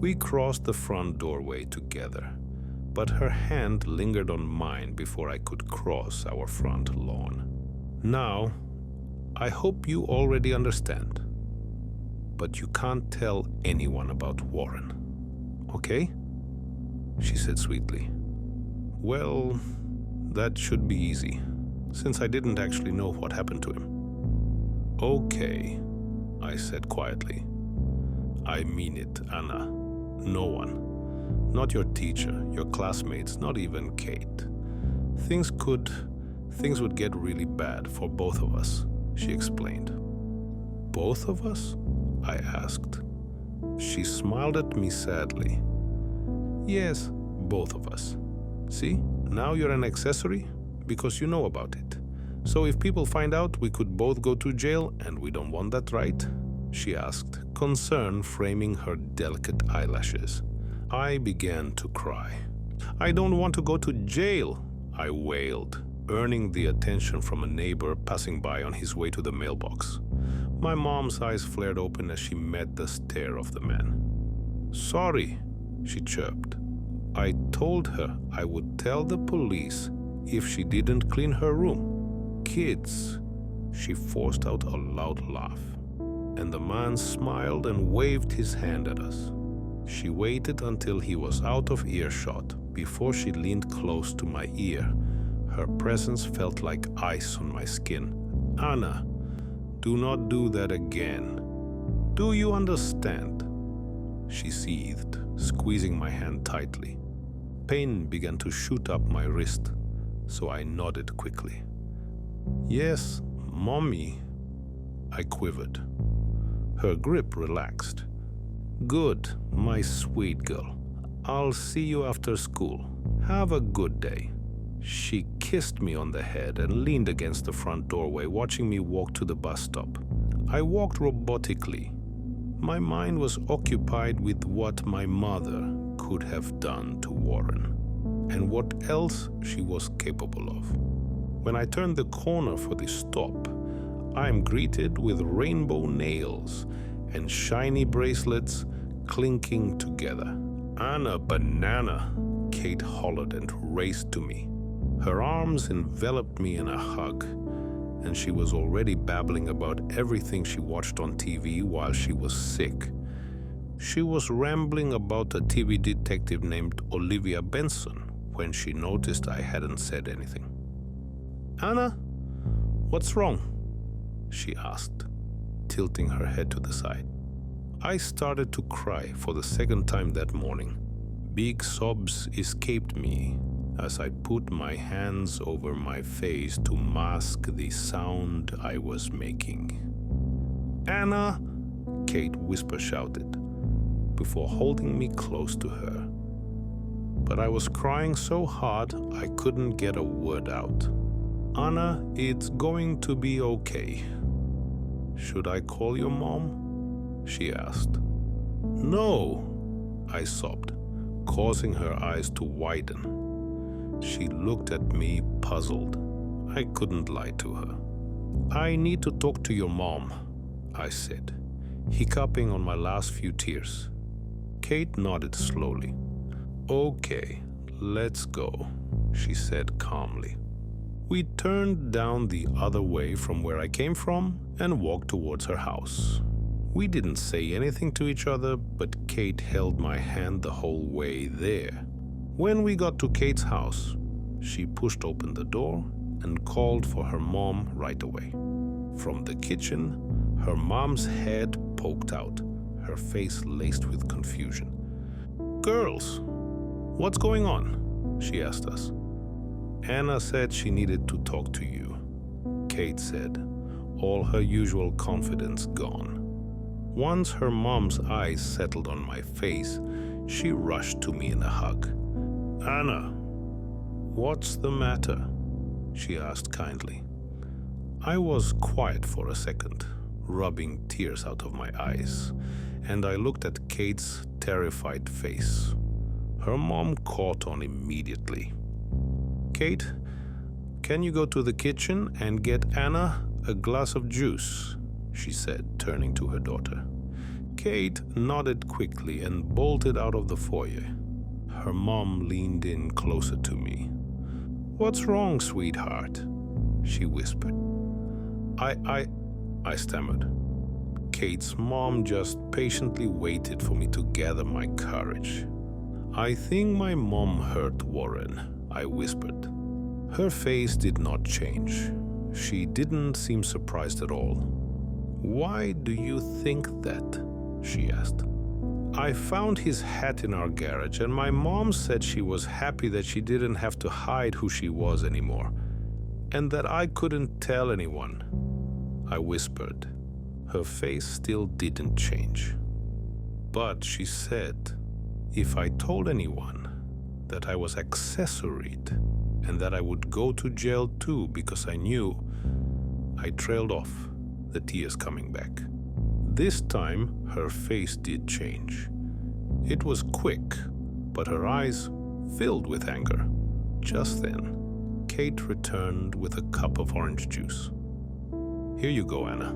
We crossed the front doorway together, but her hand lingered on mine before I could cross our front lawn. Now, I hope you already understand, but you can't tell anyone about Warren, okay? She said sweetly. Well, that should be easy, since I didn't actually know what happened to him. Okay, I said quietly. I mean it, Anna. No one. Not your teacher, your classmates, not even Kate. Things would get really bad for both of us, she explained. Both of us? I asked. She smiled at me sadly. Yes, both of us. See, now you're an accessory because you know about it. So if people find out, we could both go to jail, and we don't want that, right? She asked, concern framing her delicate eyelashes. I began to cry. I don't want to go to jail, I wailed, earning the attention from a neighbor passing by on his way to the mailbox. My mom's eyes flared open as she met the stare of the man. "Sorry," she chirped. "I told her I would tell the police if she didn't clean her room. Kids." She forced out a loud laugh, and the man smiled and waved his hand at us. She waited until he was out of earshot before she leaned close to my ear. Her presence felt like ice on my skin. "Anna, do not do that again. Do you understand?" She seethed, squeezing my hand tightly. Pain began to shoot up my wrist, so I nodded quickly. "Yes, Mommy," I quivered. Her grip relaxed. "Good, my sweet girl. I'll see you after school. Have a good day." She kissed me on the head and leaned against the front doorway, watching me walk to the bus stop. I walked robotically. My mind was occupied with what my mother could have done to Warren, and what else she was capable of. When I turned the corner for the stop, I am greeted with rainbow nails and shiny bracelets clinking together. "Anna banana," Kate hollered and raced to me. Her arms enveloped me in a hug, and she was already babbling about everything she watched on TV while she was sick. She was rambling about a TV detective named Olivia Benson when she noticed I hadn't said anything. "Anna, what's wrong?" she asked, tilting her head to the side. I started to cry for the second time that morning. Big sobs escaped me as I put my hands over my face to mask the sound I was making. "Anna!" Kate whisper-shouted, before holding me close to her. But I was crying so hard I couldn't get a word out. "Anna, it's going to be okay." "Should I call your mom?" she asked. "No," I sobbed, causing her eyes to widen. She looked at me, puzzled. I couldn't lie to her. "I need to talk to your mom," I said, hiccuping on my last few tears. Kate nodded slowly. "Okay, let's go," she said calmly. We turned down the other way from where I came from and walked towards her house. We didn't say anything to each other, but Kate held my hand the whole way there. When we got to Kate's house, she pushed open the door and called for her mom right away. From the kitchen, her mom's head poked out, her face laced with confusion. "Girls, what's going on?" she asked us. "Anna said she needed to talk to you," Kate said, all her usual confidence gone. Once her mom's eyes settled on my face, she rushed to me in a hug. "Anna, what's the matter?" she asked kindly. I was quiet for a second, rubbing tears out of my eyes, and I looked at Kate's terrified face. Her mom caught on immediately. "Kate, can you go to the kitchen and get Anna a glass of juice?" she said, turning to her daughter. Kate nodded quickly and bolted out of the foyer. Her mom leaned in closer to me. "What's wrong, sweetheart?" she whispered. I stammered. Kate's mom just patiently waited for me to gather my courage. "I think my mom hurt Warren," I whispered. Her face did not change. She didn't seem surprised at all. "Why do you think that?" she asked. "I found his hat in our garage, and my mom said she was happy that she didn't have to hide who she was anymore, and that I couldn't tell anyone," I whispered. Her face still didn't change. "But," she said, "if I told anyone that I was accessoried and that I would go to jail too because I knew," I trailed off, the tears coming back. This time, her face did change. It was quick, but her eyes filled with anger. Just then, Kate returned with a cup of orange juice. "Here you go, Anna.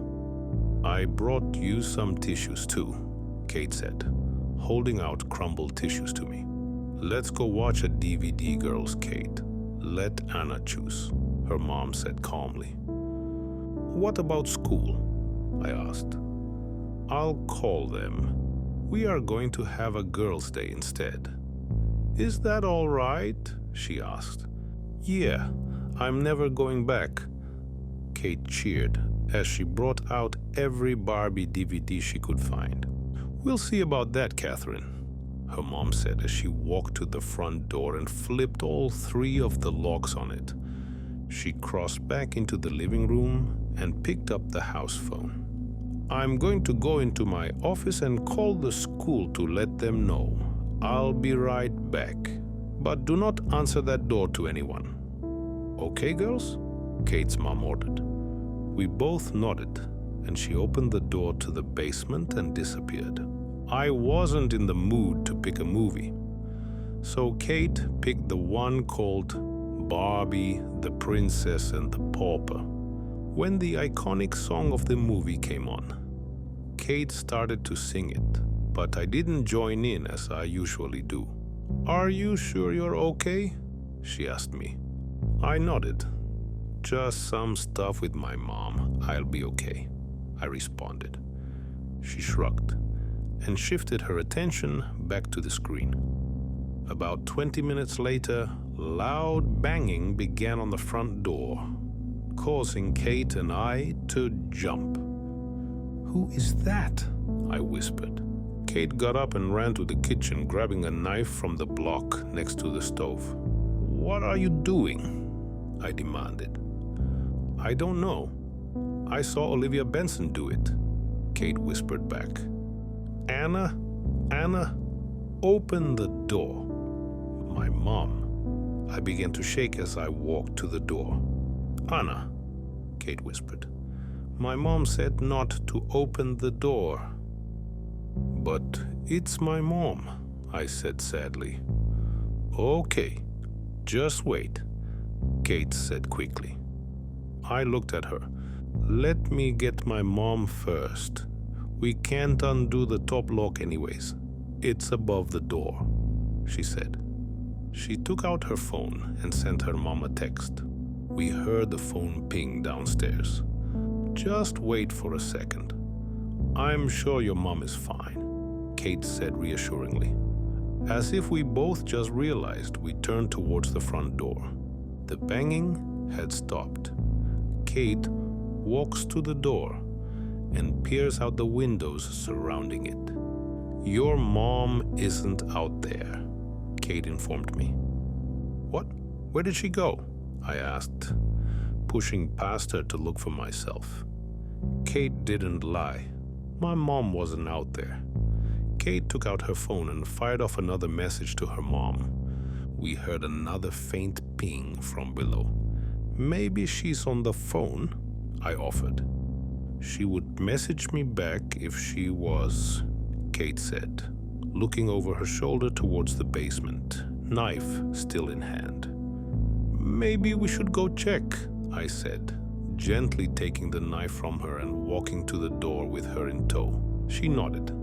I brought you some tissues too, Kate said, holding out crumbled tissues to me. Let's go watch a DVD, girls, Kate. Let Anna choose, her mom said calmly. What about school? I asked. I'll call them. We are going to have a girls' day instead. Is that all right? She asked. Yeah, I'm never going back. Kate cheered as she brought out every Barbie DVD she could find. We'll see about that, Catherine, her mom said as she walked to the front door and flipped all 3 of the locks on it. She crossed back into the living room and picked up the house phone. I'm going to go into my office and call the school to let them know. I'll be right back. But do not answer that door to anyone. Okay, girls? Kate's mom ordered. We both nodded, and she opened the door to the basement and disappeared. I wasn't in the mood to pick a movie, so Kate picked the one called Barbie, the Princess and the Pauper. When the iconic song of the movie came on, Kate started to sing it, but I didn't join in as I usually do. Are you sure you're okay? She asked me. I nodded. Just some stuff with my mom. I'll be okay, I responded. She shrugged and shifted her attention back to the screen. About 20 minutes later, loud banging began on the front door, causing Kate and I to jump. Who is that? I whispered. Kate got up and ran to the kitchen, grabbing a knife from the block next to the stove. What are you doing? I demanded. I don't know. I saw Olivia Benson do it, Kate whispered back. Anna, open the door. My mom. I began to shake as I walked to the door. Anna, Kate whispered. My mom said not to open the door. But it's my mom, I said sadly. Okay, just wait, Kate said quickly. I looked at her. Let me get my mom first. We can't undo the top lock anyways. It's above the door, she said. She took out her phone and sent her mom a text. We heard the phone ping downstairs. Just wait for a second. I'm sure your mom is fine, Kate said reassuringly. As if we both just realized, we turned towards the front door. The banging had stopped. Kate walks to the door and peers out the windows surrounding it. Your mom isn't out there, Kate informed me. What? Where did she go? I asked, pushing past her to look for myself. Kate didn't lie. My mom wasn't out there. Kate took out her phone and fired off another message to her mom. We heard another faint ping from below. Maybe she's on the phone, I offered. She would message me back if she was, Kate said, looking over her shoulder towards the basement, knife still in hand. Maybe we should go check, I said, gently taking the knife from her and walking to the door with her in tow. She nodded.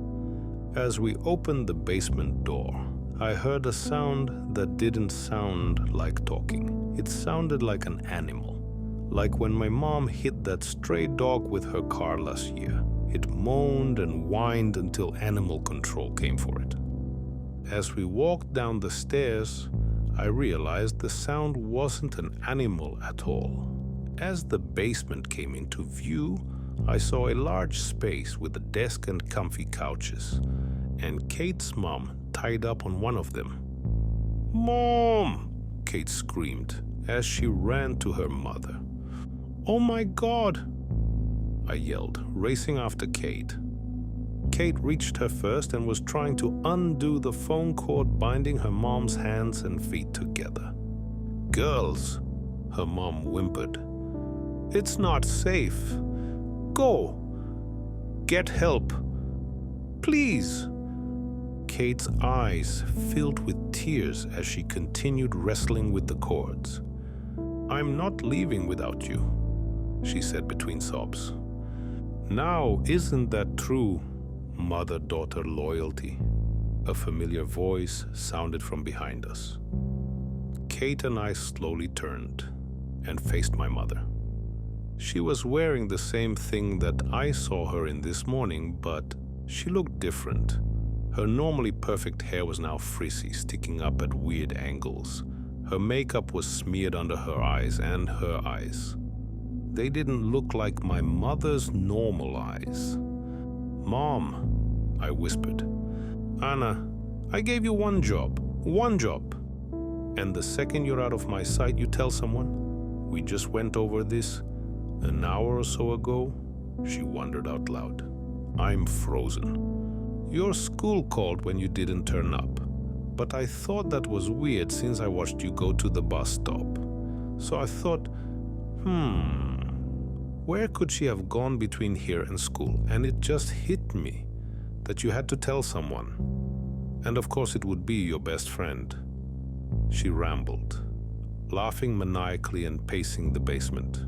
As we opened the basement door, I heard a sound that didn't sound like talking. It sounded like an animal, like when my mom hit that stray dog with her car last year. It moaned and whined until animal control came for it. As we walked down the stairs, I realized the sound wasn't an animal at all. As the basement came into view, I saw a large space with a desk and comfy couches, and Kate's mom tied up on one of them. Mom! Kate screamed as she ran to her mother. Oh my God! I yelled, racing after Kate. Kate reached her first and was trying to undo the phone cord binding her mom's hands and feet together. Girls, her mom whimpered. It's not safe. Go. Get help. Please. Kate's eyes filled with tears as she continued wrestling with the cords. I'm not leaving without you, she said between sobs. Now, isn't that true mother-daughter loyalty? A familiar voice sounded from behind us. Kate and I slowly turned and faced my mother. She was wearing the same thing that I saw her in this morning, but she looked different. Her normally perfect hair was now frizzy, sticking up at weird angles. Her makeup was smeared under her eyes and her eyes. They didn't look like my mother's normal eyes. "Mom," I whispered. "Anna, I gave you one job. And the second you're out of my sight, you tell someone? We just went over this an hour or so ago," she wondered out loud. I'm frozen. "Your school called when you didn't turn up, but I thought that was weird since I watched you go to the bus stop. So I thought, where could she have gone between here and school? And it just hit me that you had to tell someone. And of course it would be your best friend." She rambled, laughing maniacally and pacing the basement.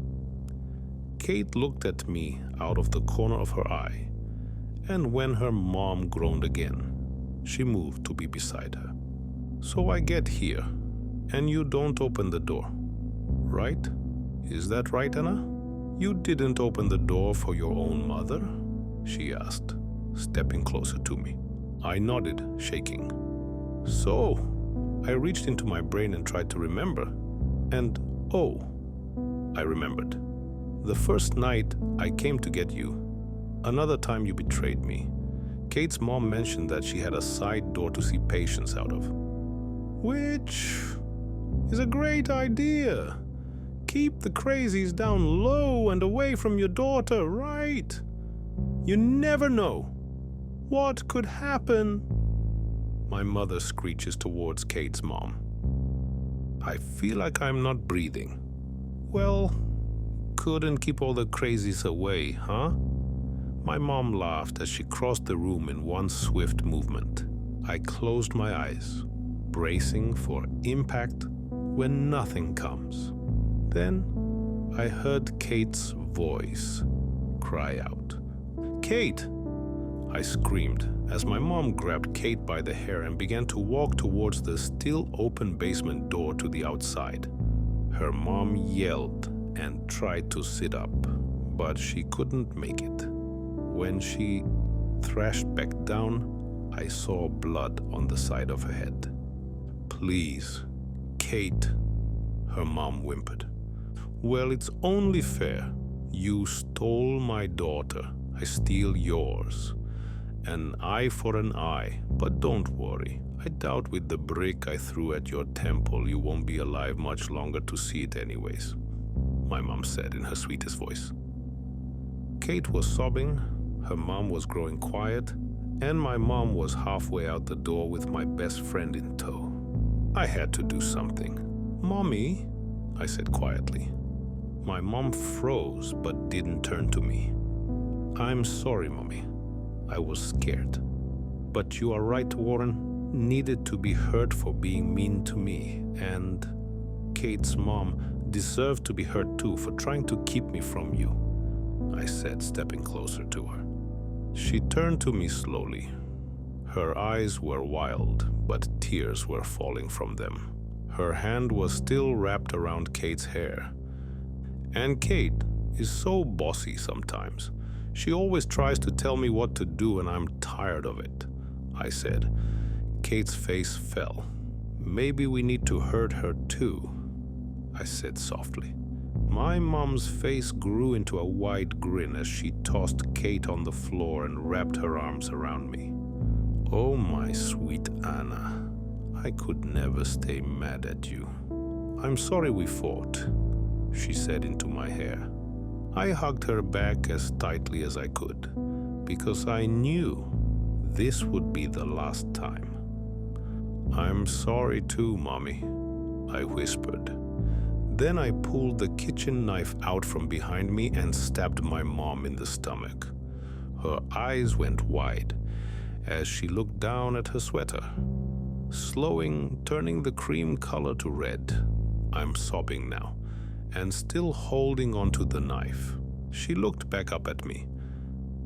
Kate looked at me out of the corner of her eye, and when her mom groaned again, she moved to be beside her. "So I get here, and you don't open the door, right? Is that right, Anna? You didn't open the door for your own mother?" she asked, stepping closer to me. I nodded, shaking. "So," I reached into my brain and tried to remember. And I remembered. The first night I came to get you, another time you betrayed me, Kate's mom mentioned that she had a side door to see patients out of. Which is a great idea. Keep the crazies down low and away from your daughter, right? You never know what could happen. My mother screeches towards Kate's mom. I feel like I'm not breathing. Well, couldn't keep all the crazies away, huh? My mom laughed as she crossed the room in one swift movement. I closed my eyes, bracing for impact when nothing comes. Then I heard Kate's voice cry out. "Kate!" I screamed as my mom grabbed Kate by the hair and began to walk towards the still open basement door to the outside. Her mom yelled and tried to sit up, but she couldn't make it. When she thrashed back down, I saw blood on the side of her head. "Please, Kate," her mom whimpered. "Well, it's only fair. You stole my daughter. I steal yours. An eye for an eye, but don't worry. I doubt with the brick I threw at your temple you won't be alive much longer to see it anyways," my mom said in her sweetest voice. Kate was sobbing, her mom was growing quiet, and my mom was halfway out the door with my best friend in tow. I had to do something. "Mommy," I said quietly. My mom froze but didn't turn to me. "I'm sorry, Mommy. I was scared. But you are right, Warren. Needed to be hurt for being mean to me, and Kate's mom deserved to be hurt too for trying to keep me from you," I said, stepping closer to her. She turned to me slowly. Her eyes were wild, but tears were falling from them. Her hand was still wrapped around Kate's hair. And Kate is so bossy sometimes. She always tries to tell me what to do, and I'm tired of it, I said. Kate's face fell. "Maybe we need to hurt her too," I said softly. My mom's face grew into a wide grin as she tossed Kate on the floor and wrapped her arms around me. "Oh, my sweet Anna, I could never stay mad at you. I'm sorry we fought," she said into my hair. I hugged her back as tightly as I could, because I knew this would be the last time. "I'm sorry too, Mommy," I whispered. Then I pulled the kitchen knife out from behind me and stabbed my mom in the stomach. Her eyes went wide as she looked down at her sweater, turning the cream color to red. I'm sobbing now, and still holding onto the knife. She looked back up at me,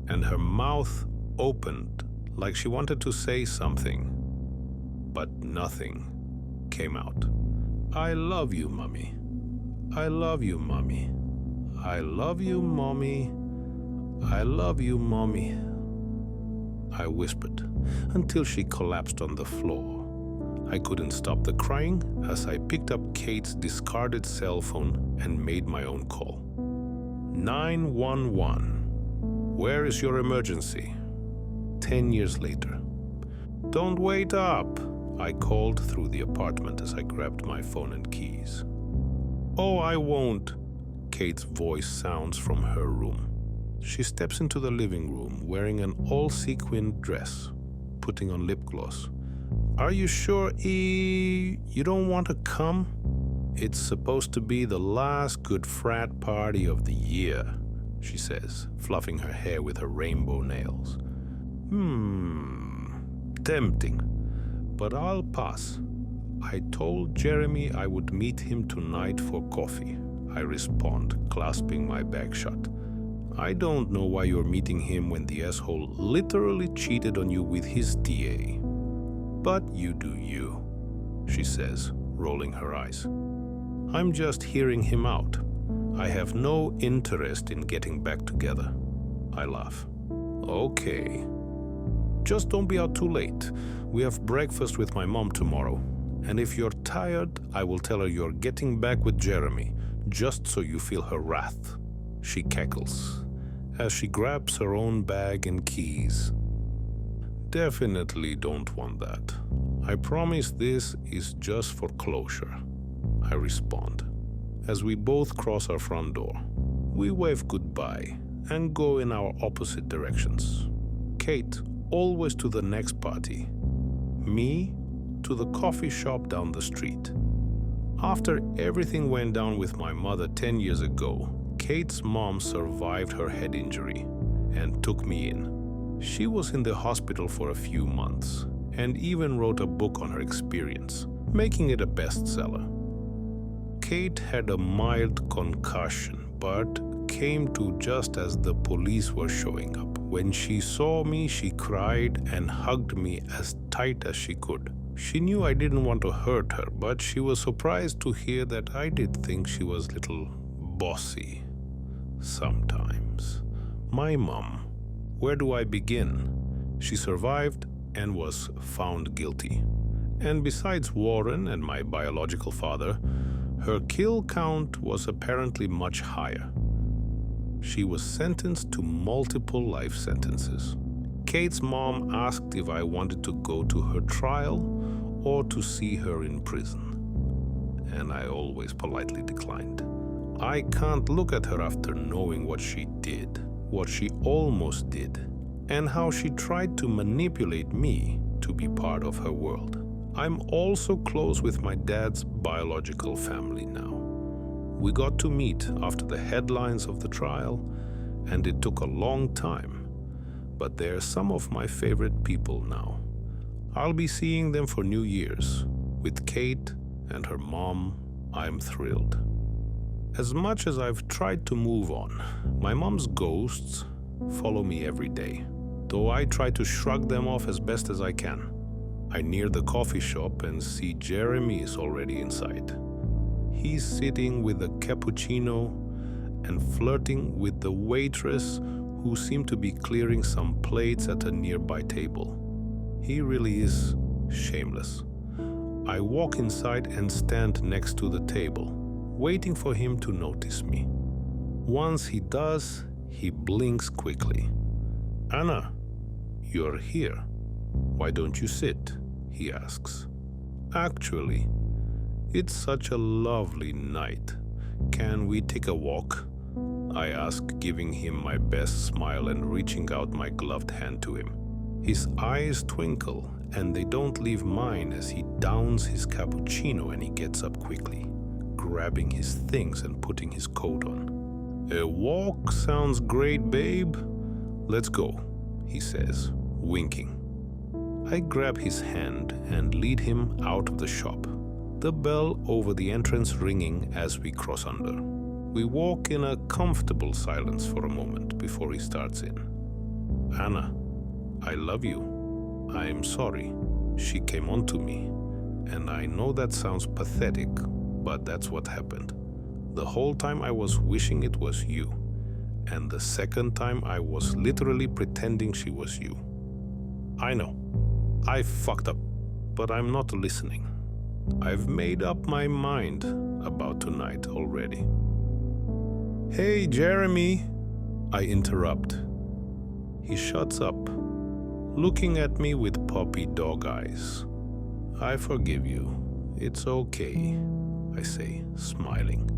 and her mouth opened like she wanted to say something, but nothing came out. "I love you, Mommy. I love you, Mommy. I love you, Mommy. I love you, Mommy," I whispered until she collapsed on the floor. I couldn't stop the crying as I picked up Kate's discarded cell phone and made my own call. 911. "Where is your emergency?" 10 years later. "Don't wait up," I called through the apartment as I grabbed my phone and keys. "Oh, I won't," Kate's voice sounds from her room. She steps into the living room wearing an all-sequined dress, putting on lip gloss. "Are you sure, you don't want to come? It's supposed to be the last good frat party of the year," she says, fluffing her hair with her rainbow nails. Tempting, but I'll pass. "I told Jeremy I would meet him tonight for coffee," I respond, clasping my bag shut. "I don't know why you're meeting him when the asshole literally cheated on you with his DA. But you do you," she says, rolling her eyes. "I'm just hearing him out. I have no interest in getting back together." I laugh. "Okay. Just don't be out too late. We have breakfast with my mom tomorrow. And if you're tired, I will tell her you're getting back with Jeremy, just so you feel her wrath." She cackles as she grabs her own bag and keys. "Definitely don't want that. I promise this is just for closure," I respond. As we both cross our front door, we wave goodbye and go in our opposite directions. Kate always to the next party. Me to the coffee shop down the street. After everything went down with my mother 10 years ago, Kate's mom survived her head injury and took me in. She was in the hospital for a few months and even wrote a book on her experience, making it a bestseller. Kate had a mild concussion, but came to just as the police were showing up. When she saw me, she cried and hugged me as tight as she could. She knew I didn't want to hurt her, but she was surprised to hear that I did think she was a little bossy sometimes. My mom, where do I begin? She survived and was found guilty. And besides Warren and my biological father, her kill count was apparently much higher. She was sentenced to multiple life sentences. Kate's mom asked if I wanted to go to her trial or to see her in prison, and I always politely declined. I can't look at her after knowing what she did, what she almost did, and how she tried to manipulate me to be part of her world. I'm also close with my dad's biological family now. We got to meet after the headlines of the trial, and it took a long time, but they're some of my favorite people now. I'll be seeing them for New Year's. With Kate and her mom, I'm thrilled. As much as I've tried to move on, my mom's ghosts follow me every day, though I try to shrug them off as best as I can. I near the coffee shop and see Jeremy is already inside. He's sitting with a cappuccino and flirting with the waitress who seemed to be clearing some plates at a nearby table. He really is shameless. I walk inside and stand next to the table, waiting for him to notice me. Once he does, he blinks quickly. "Anna, you're here. Why don't you sit?" he asks. "Actually, it's such a lovely night. Can we take a walk?" I ask, giving him my best smile and reaching out my gloved hand to him. His eyes twinkle, and they don't leave mine as he downs his cappuccino and he gets up quickly, grabbing his things and putting his coat on. "A walk sounds great, babe. Let's go," he says, winking. I grab his hand and lead him out of the shop, the bell over the entrance ringing as we cross under. We walk in a comfortable silence for a moment before he starts in. Anna, I love you. I'm sorry. She came on to me. And I know that sounds pathetic, but that's what happened. The whole time I was wishing it was you. And the second time I was literally pretending she was you. I know. I fucked up, but I'm not listening. I've made up my mind about tonight already. Hey, Jeremy, I interrupt. He shuts up, looking at me with puppy dog eyes. I forgive you. It's okay, I say, smiling.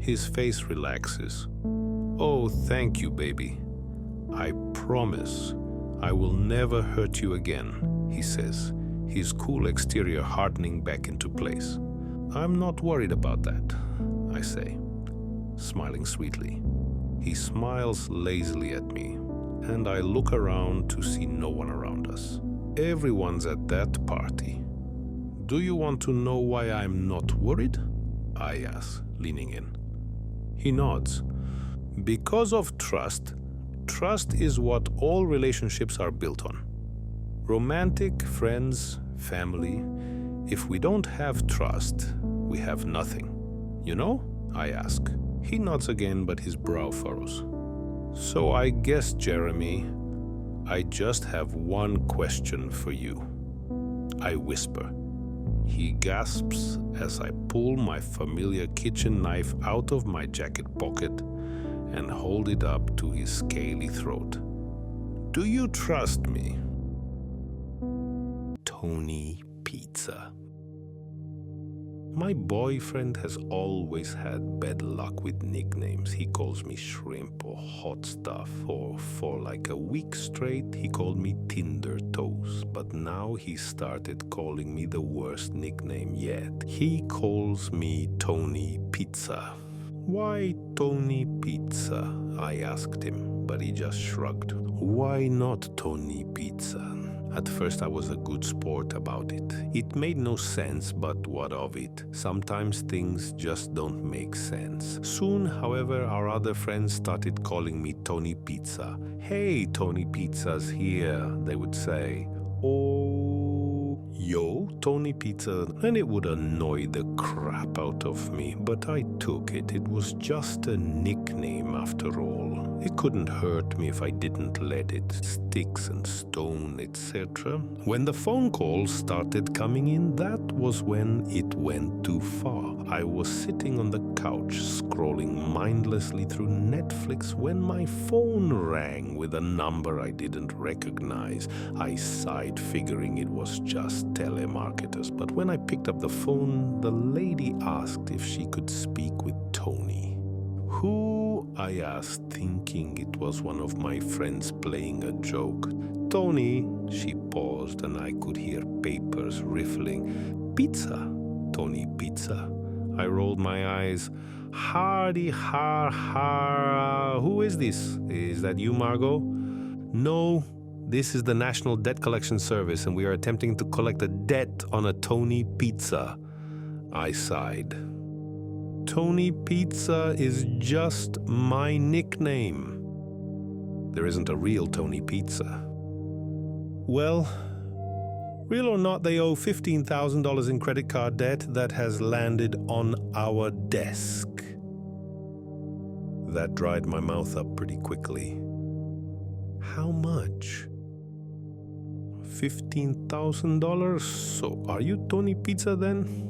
His face relaxes. Oh, thank you, baby. I promise I will never hurt you again, he says, his cool exterior hardening back into place. I'm not worried about that, I say, smiling sweetly. He smiles lazily at me, and I look around to see no one around us. Everyone's at that party. Do you want to know why I'm not worried? I ask, leaning in. He nods. Because of trust. Trust is what all relationships are built on. Romantic, friends, family. If we don't have trust, we have nothing. You know? I ask. He nods again, but his brow furrows. So I guess, Jeremy, I just have one question for you. I whisper. He gasps as I pull my familiar kitchen knife out of my jacket pocket and hold it up to his scaly throat. Do you trust me? Tony Pizza. My boyfriend has always had bad luck with nicknames. He calls me shrimp or hot stuff, or for like a week straight he called me Tinder Toes. But now he started calling me the worst nickname yet. He calls me Tony Pizza. Why Tony Pizza? I asked him, but he just shrugged. Why not Tony Pizza? At first I was a good sport about it. It made no sense, but what of it? Sometimes things just don't make sense. Soon, however, our other friends started calling me Tony Pizza. Hey, Tony Pizza's here, they would say. Oh, yo, Tony Pizza. And it would annoy the crap out of me, but I took it. It was just a nickname after all. It couldn't hurt me if I didn't let it. Sticks and stone, etc. When the phone calls started coming in, that was when it went too far. I was sitting on the couch, scrolling mindlessly through Netflix when my phone rang with a number I didn't recognize. I sighed, figuring it was just telemarketers. But when I picked up the phone, the lady asked if she could speak with Tony. Who? I asked, thinking it was one of my friends playing a joke. Tony, she paused, and I could hear papers riffling. Pizza, Tony Pizza. I rolled my eyes. Hardy har har. Who is this? Is that you, Margot? No, this is the National Debt Collection Service, and we are attempting to collect a debt on a Tony Pizza. I sighed. Tony Pizza is just my nickname. There isn't a real Tony Pizza. Well, real or not, they owe $15,000 in credit card debt that has landed on our desk. That dried my mouth up pretty quickly. How much? $15,000? So are you Tony Pizza then?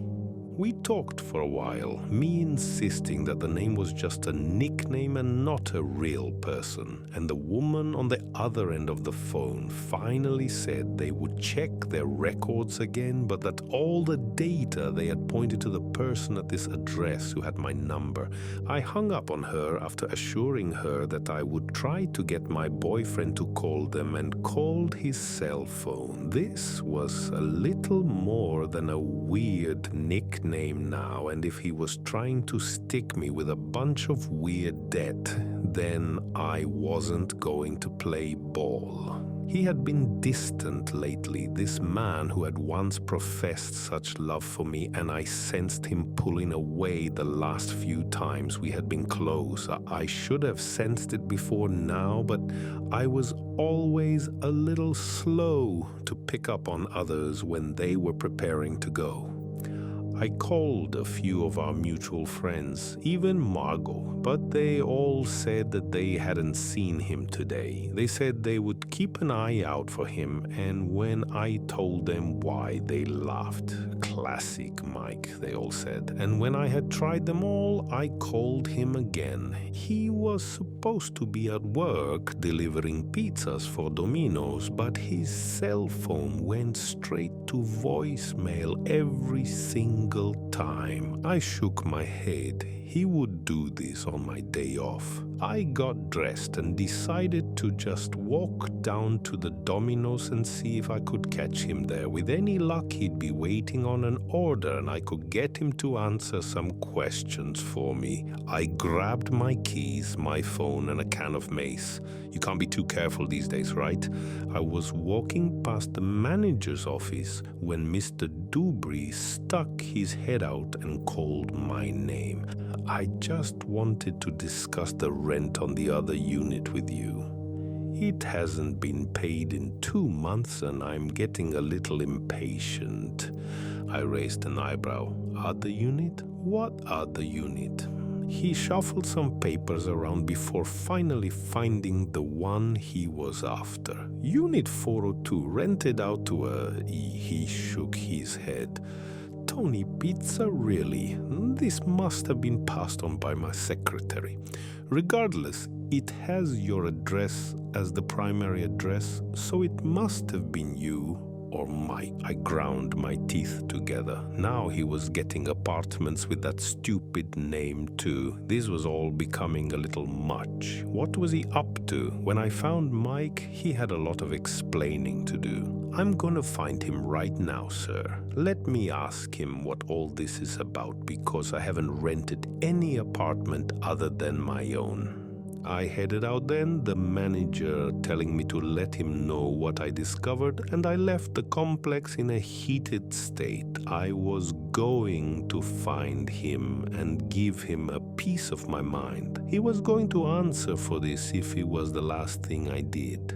We talked for a while, me insisting that the name was just a nickname and not a real person. And the woman on the other end of the phone finally said they would check their records again, but that all the data they had pointed to the person at this address who had my number. I hung up on her after assuring her that I would try to get my boyfriend to call them, and called his cell phone. This was a little more than a weird nickname nickname now, and if he was trying to stick me with a bunch of weird debt, then I wasn't going to play ball. He had been distant lately, this man who had once professed such love for me, and I sensed him pulling away the last few times we had been close. I should have sensed it before now, but I was always a little slow to pick up on others when they were preparing to go. I called a few of our mutual friends, even Margot, but they all said that they hadn't seen him today. They said they would keep an eye out for him, and when I told them why, they laughed. Classic Mike, they all said. And when I had tried them all, I called him again. He was supposed to be at work delivering pizzas for Domino's, but his cell phone went straight to voicemail every single time. I shook my head. He would do this on my day off. I got dressed and decided to just walk down to the Domino's and see if I could catch him there. With any luck, he'd be waiting on an order and I could get him to answer some questions for me. I grabbed my keys, my phone, and a can of mace. You can't be too careful these days, right? I was walking past the manager's office when Mr. Dubry stuck his head out and called my name. I just wanted to discuss the rent on the other unit with you. It hasn't been paid in 2 months and I'm getting a little impatient. I raised an eyebrow. Other unit? What other unit? He shuffled some papers around before finally finding the one he was after. Unit 402, rented out to a... He shook his head. Tony Pizza, really? This must have been passed on by my secretary. Regardless, it has your address as the primary address, so it must have been you or Mike. I ground my teeth together. Now he was getting apartments with that stupid name too. This was all becoming a little much. What was he up to? When I found Mike, he had a lot of explaining to do. I'm gonna find him right now, sir. Let me ask him what all this is about, because I haven't rented any apartment other than my own. I headed out then, the manager telling me to let him know what I discovered, and I left the complex in a heated state. I was going to find him and give him a piece of my mind. He was going to answer for this if it was the last thing I did.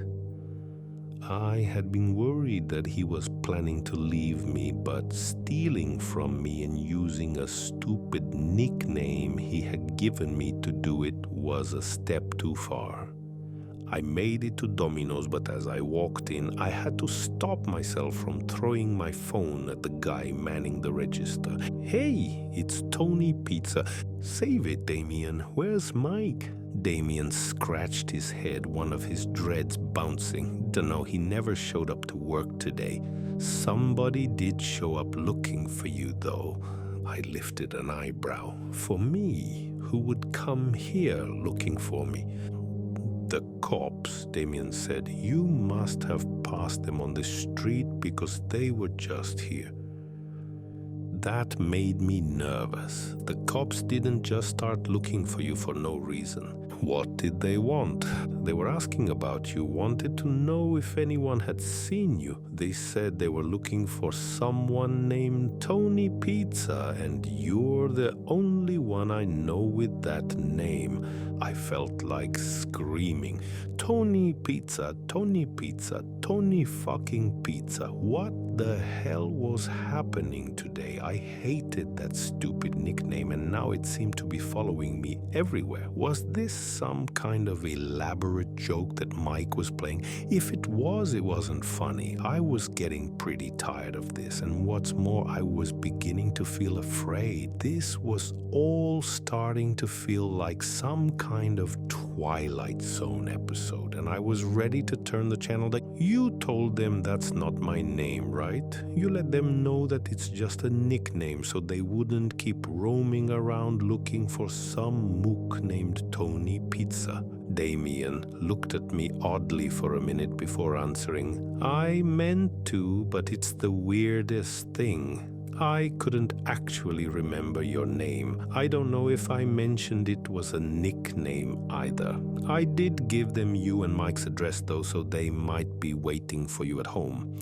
I had been worried that he was planning to leave me, but stealing from me and using a stupid nickname he had given me to do it was a step too far. I made it to Domino's, but as I walked in, I had to stop myself from throwing my phone at the guy manning the register. Hey, it's Tony Pizza. Save it, Damien. Where's Mike? Damien scratched his head, one of his dreads bouncing. Dunno, he never showed up to work today. Somebody did show up looking for you, though. I lifted an eyebrow. For me? Who would come here looking for me? The cops, Damien said. You must have passed them on the street because they were just here. That made me nervous. The cops didn't just start looking for you for no reason. What did they want? They were asking about you, wanted to know if anyone had seen you. They said they were looking for someone named Tony Pizza, and you're the only one I know with that name. I felt like screaming. Tony Pizza, Tony Pizza, Tony fucking Pizza. What the hell was happening today? I hated that stupid nickname, and now it seemed to be following me everywhere. Was this some kind of elaborate joke that Mike was playing? If it was, it wasn't funny. I was getting pretty tired of this, and what's more, I was beginning to feel afraid. This was all starting to feel like some kind of Twilight Zone episode, and I was ready to turn the channel. You told them that's not my name, right? You let them know that it's just a nickname so they wouldn't keep roaming around looking for some mook named Tony Pizza. Damien looked at me oddly for a minute before answering. I meant to, but it's the weirdest thing. I couldn't actually remember your name. I don't know if I mentioned it was a nickname either. I did give them you and Mike's address though, so they might be waiting for you at home."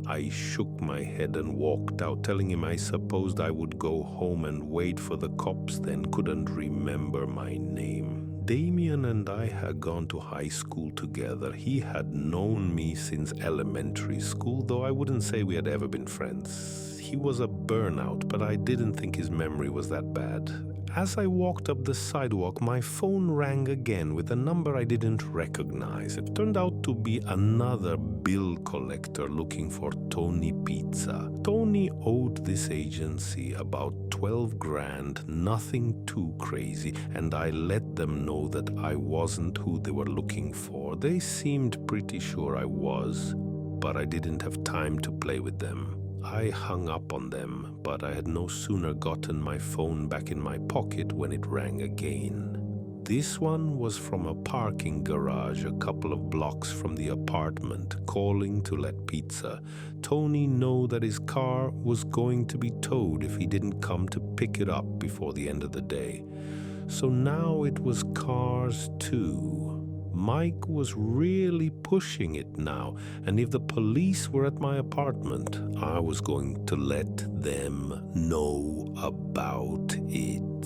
I shook my head and walked out, telling him I supposed I would go home and wait for the cops, then couldn't remember my name. Damien and I had gone to high school together. He had known me since elementary school, though I wouldn't say we had ever been friends. He was a burnout, but I didn't think his memory was that bad. As I walked up the sidewalk, my phone rang again with a number I didn't recognize. It turned out to be another bill collector looking for Tony Pizza. Tony owed this agency about 12 grand, nothing too crazy, and I let them know that I wasn't who they were looking for. They seemed pretty sure I was, but I didn't have time to play with them. I hung up on them, but I had no sooner gotten my phone back in my pocket when it rang again. This one was from a parking garage a couple of blocks from the apartment, calling to let Pizza Tony know that his car was going to be towed if he didn't come to pick it up before the end of the day. So now it was cars too. Mike was really pushing it now, and if the police were at my apartment, I was going to let them know about it.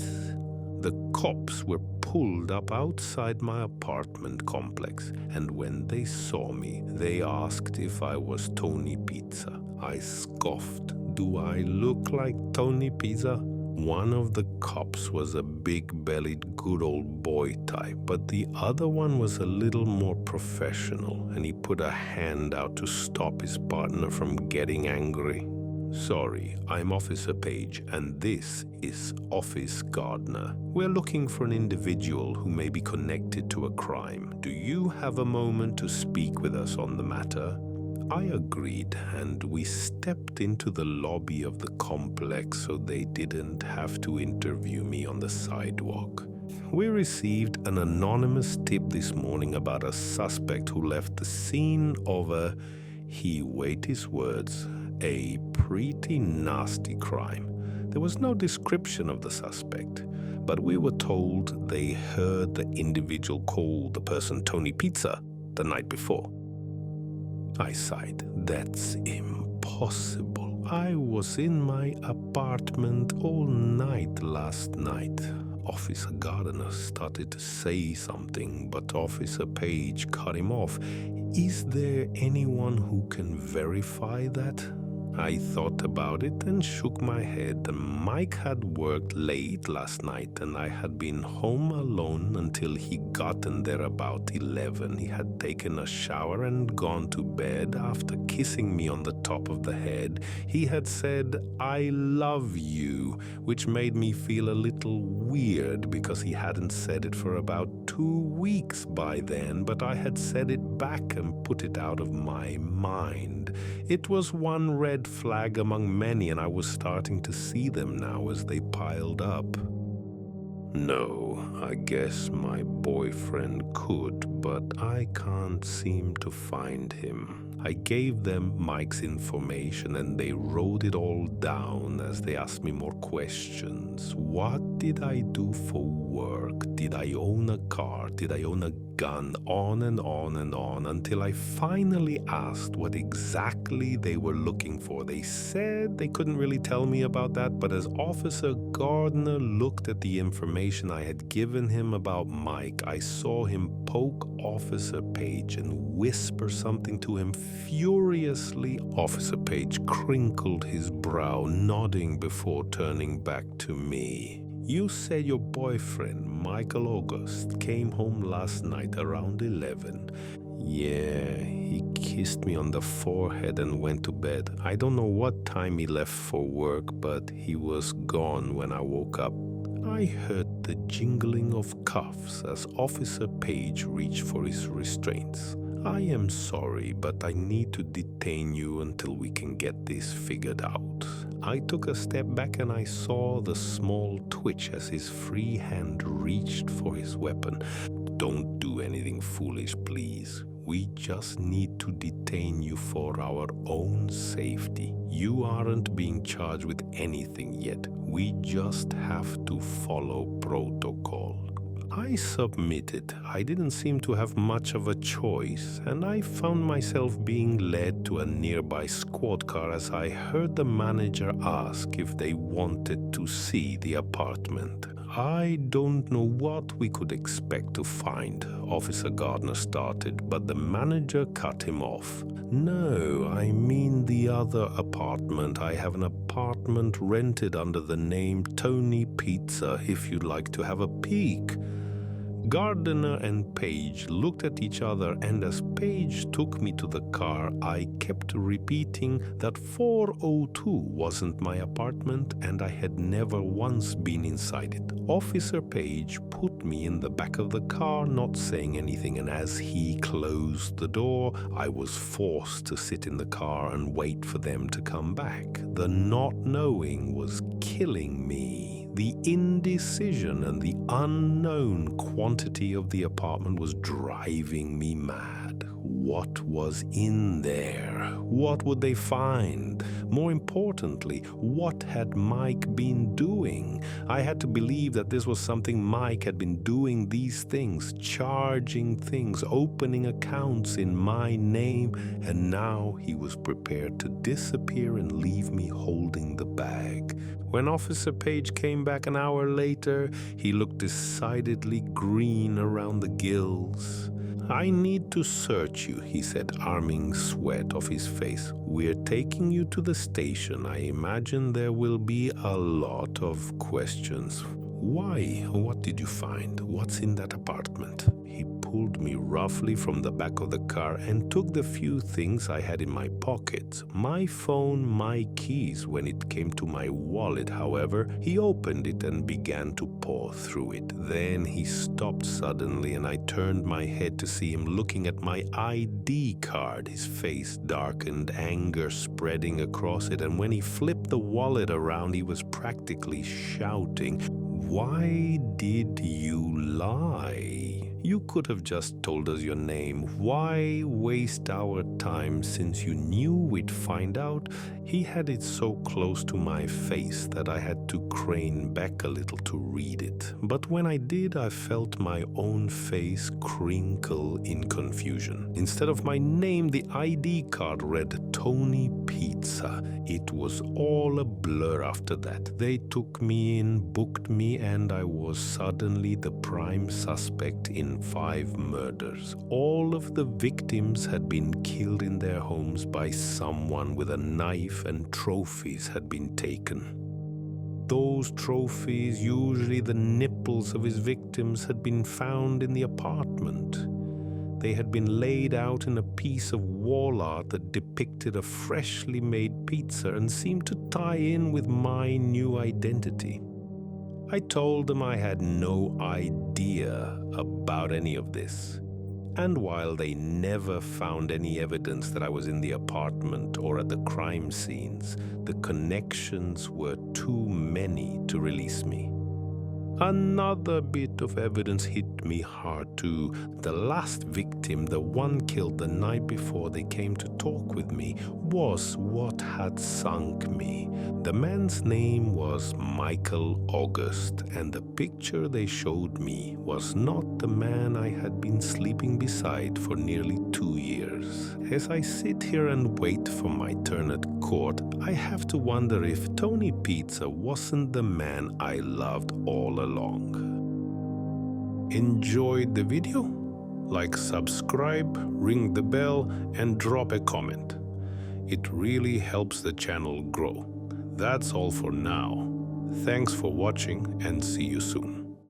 The cops were pulled up outside my apartment complex, and when they saw me, they asked if I was Tony Pizza. I scoffed. "Do I look like Tony Pizza?" One of the cops was a big-bellied, good old boy type, but the other one was a little more professional, and he put a hand out to stop his partner from getting angry. "Sorry, I'm Officer Page, and this is Office Gardner. We're looking for an individual who may be connected to a crime. Do you have a moment to speak with us on the matter?" I agreed, and we stepped into the lobby of the complex so they didn't have to interview me on the sidewalk. We received an anonymous tip this morning about a suspect who left the scene of he weighed his words, a pretty nasty crime. There was no description of the suspect, but we were told they heard the individual call the person Tony Pizza the night before. I sighed. That's impossible. I was in my apartment all night last night. Officer Gardner started to say something, but Officer Page cut him off. Is there anyone who can verify that? I thought about it and shook my head. Mike had worked late last night and I had been home alone until he gotten there about 11. He had taken a shower and gone to bed. After kissing me on the top of the head, he had said, "I love you," which made me feel a little weird because he hadn't said it for about 2 weeks by then, but I had said it back and put it out of my mind. It was one red flag among many, and I was starting to see them now as they piled up. No, I guess my boyfriend could, but I can't seem to find him. I gave them Mike's information and they wrote it all down as they asked me more questions. What did I do for work? Did I own a car? Did I own a gun? On and on and on until I finally asked what exactly they were looking for. They said they couldn't really tell me about that, but as Officer Gardner looked at the information I had given him about Mike, I saw him poke Officer Page and whisper something to him furiously. Officer Page crinkled his brow, nodding before turning back to me. You said your boyfriend, Michael August, came home last night around 11. Yeah, he kissed me on the forehead and went to bed. I don't know what time he left for work, but he was gone when I woke up. I heard the jingling of cuffs as Officer Page reached for his restraints. I am sorry, but I need to detain you until we can get this figured out. I took a step back and I saw the small twitch as his free hand reached for his weapon. Don't do anything foolish, please. We just need to detain you for our own safety. You aren't being charged with anything yet. We just have to follow protocol." I submitted. I didn't seem to have much of a choice, and I found myself being led to a nearby squad car as I heard the manager ask if they wanted to see the apartment. I don't know what we could expect to find, Officer Gardner started, but the manager cut him off. "No, I mean the other apartment. I have an apartment rented under the name Tony Pizza if you'd like to have a peek." Gardner and Page looked at each other, and as Page took me to the car, I kept repeating that 402 wasn't my apartment and I had never once been inside it. Officer Page put me in the back of the car, not saying anything, and as he closed the door, I was forced to sit in the car and wait for them to come back. The not knowing was killing me. The indecision and the unknown quantity of the apartment was driving me mad. What was in there? What would they find? More importantly, what had Mike been doing? I had to believe that this was something Mike had been doing, these things, charging things, opening accounts in my name, and now he was prepared to disappear and leave me holding the bag. When Officer Page came back an hour later, he looked decidedly green around the gills. "I need to search you," he said, arming sweat off his face. "We're taking you to the station. I imagine there will be a lot of questions. Why? What did you find? What's in that apartment?" He pulled me roughly from the back of the car and took the few things I had in my pockets. My phone, my keys. When it came to my wallet, however, he opened it and began to paw through it. Then he stopped suddenly and I turned my head to see him looking at my ID card. His face darkened, anger spreading across it, and when he flipped the wallet around, he was practically shouting, "Why did you lie? You could have just told us your name. Why waste our time since you knew we'd find out?" He had it so close to my face that I had to crane back a little to read it. But when I did, I felt my own face crinkle in confusion. Instead of my name, the ID card read Tony Pizza. It was all a blur after that. They took me in, booked me, and I was suddenly the prime suspect in 5 murders. All of the victims had been killed in their homes by someone with a knife, and trophies had been taken. Those trophies, usually the nipples of his victims, had been found in the apartment. They had been laid out in a piece of wall art that depicted a freshly made pizza and seemed to tie in with my new identity. I told them I had no idea about any of this. And while they never found any evidence that I was in the apartment or at the crime scenes, the connections were too many to release me. Another bit of evidence hit me hard too. The last victim, the one killed the night before they came to talk with me, was what had sunk me. The man's name was Michael August, and the picture they showed me was not the man I had been sleeping beside for nearly 2 years. As I sit here and wait for my turn at court, I have to wonder if Tony Pizza wasn't the man I loved all along. Enjoyed the video? Like, subscribe, ring the bell, and drop a comment. It really helps the channel grow. That's all for now. Thanks for watching and see you soon.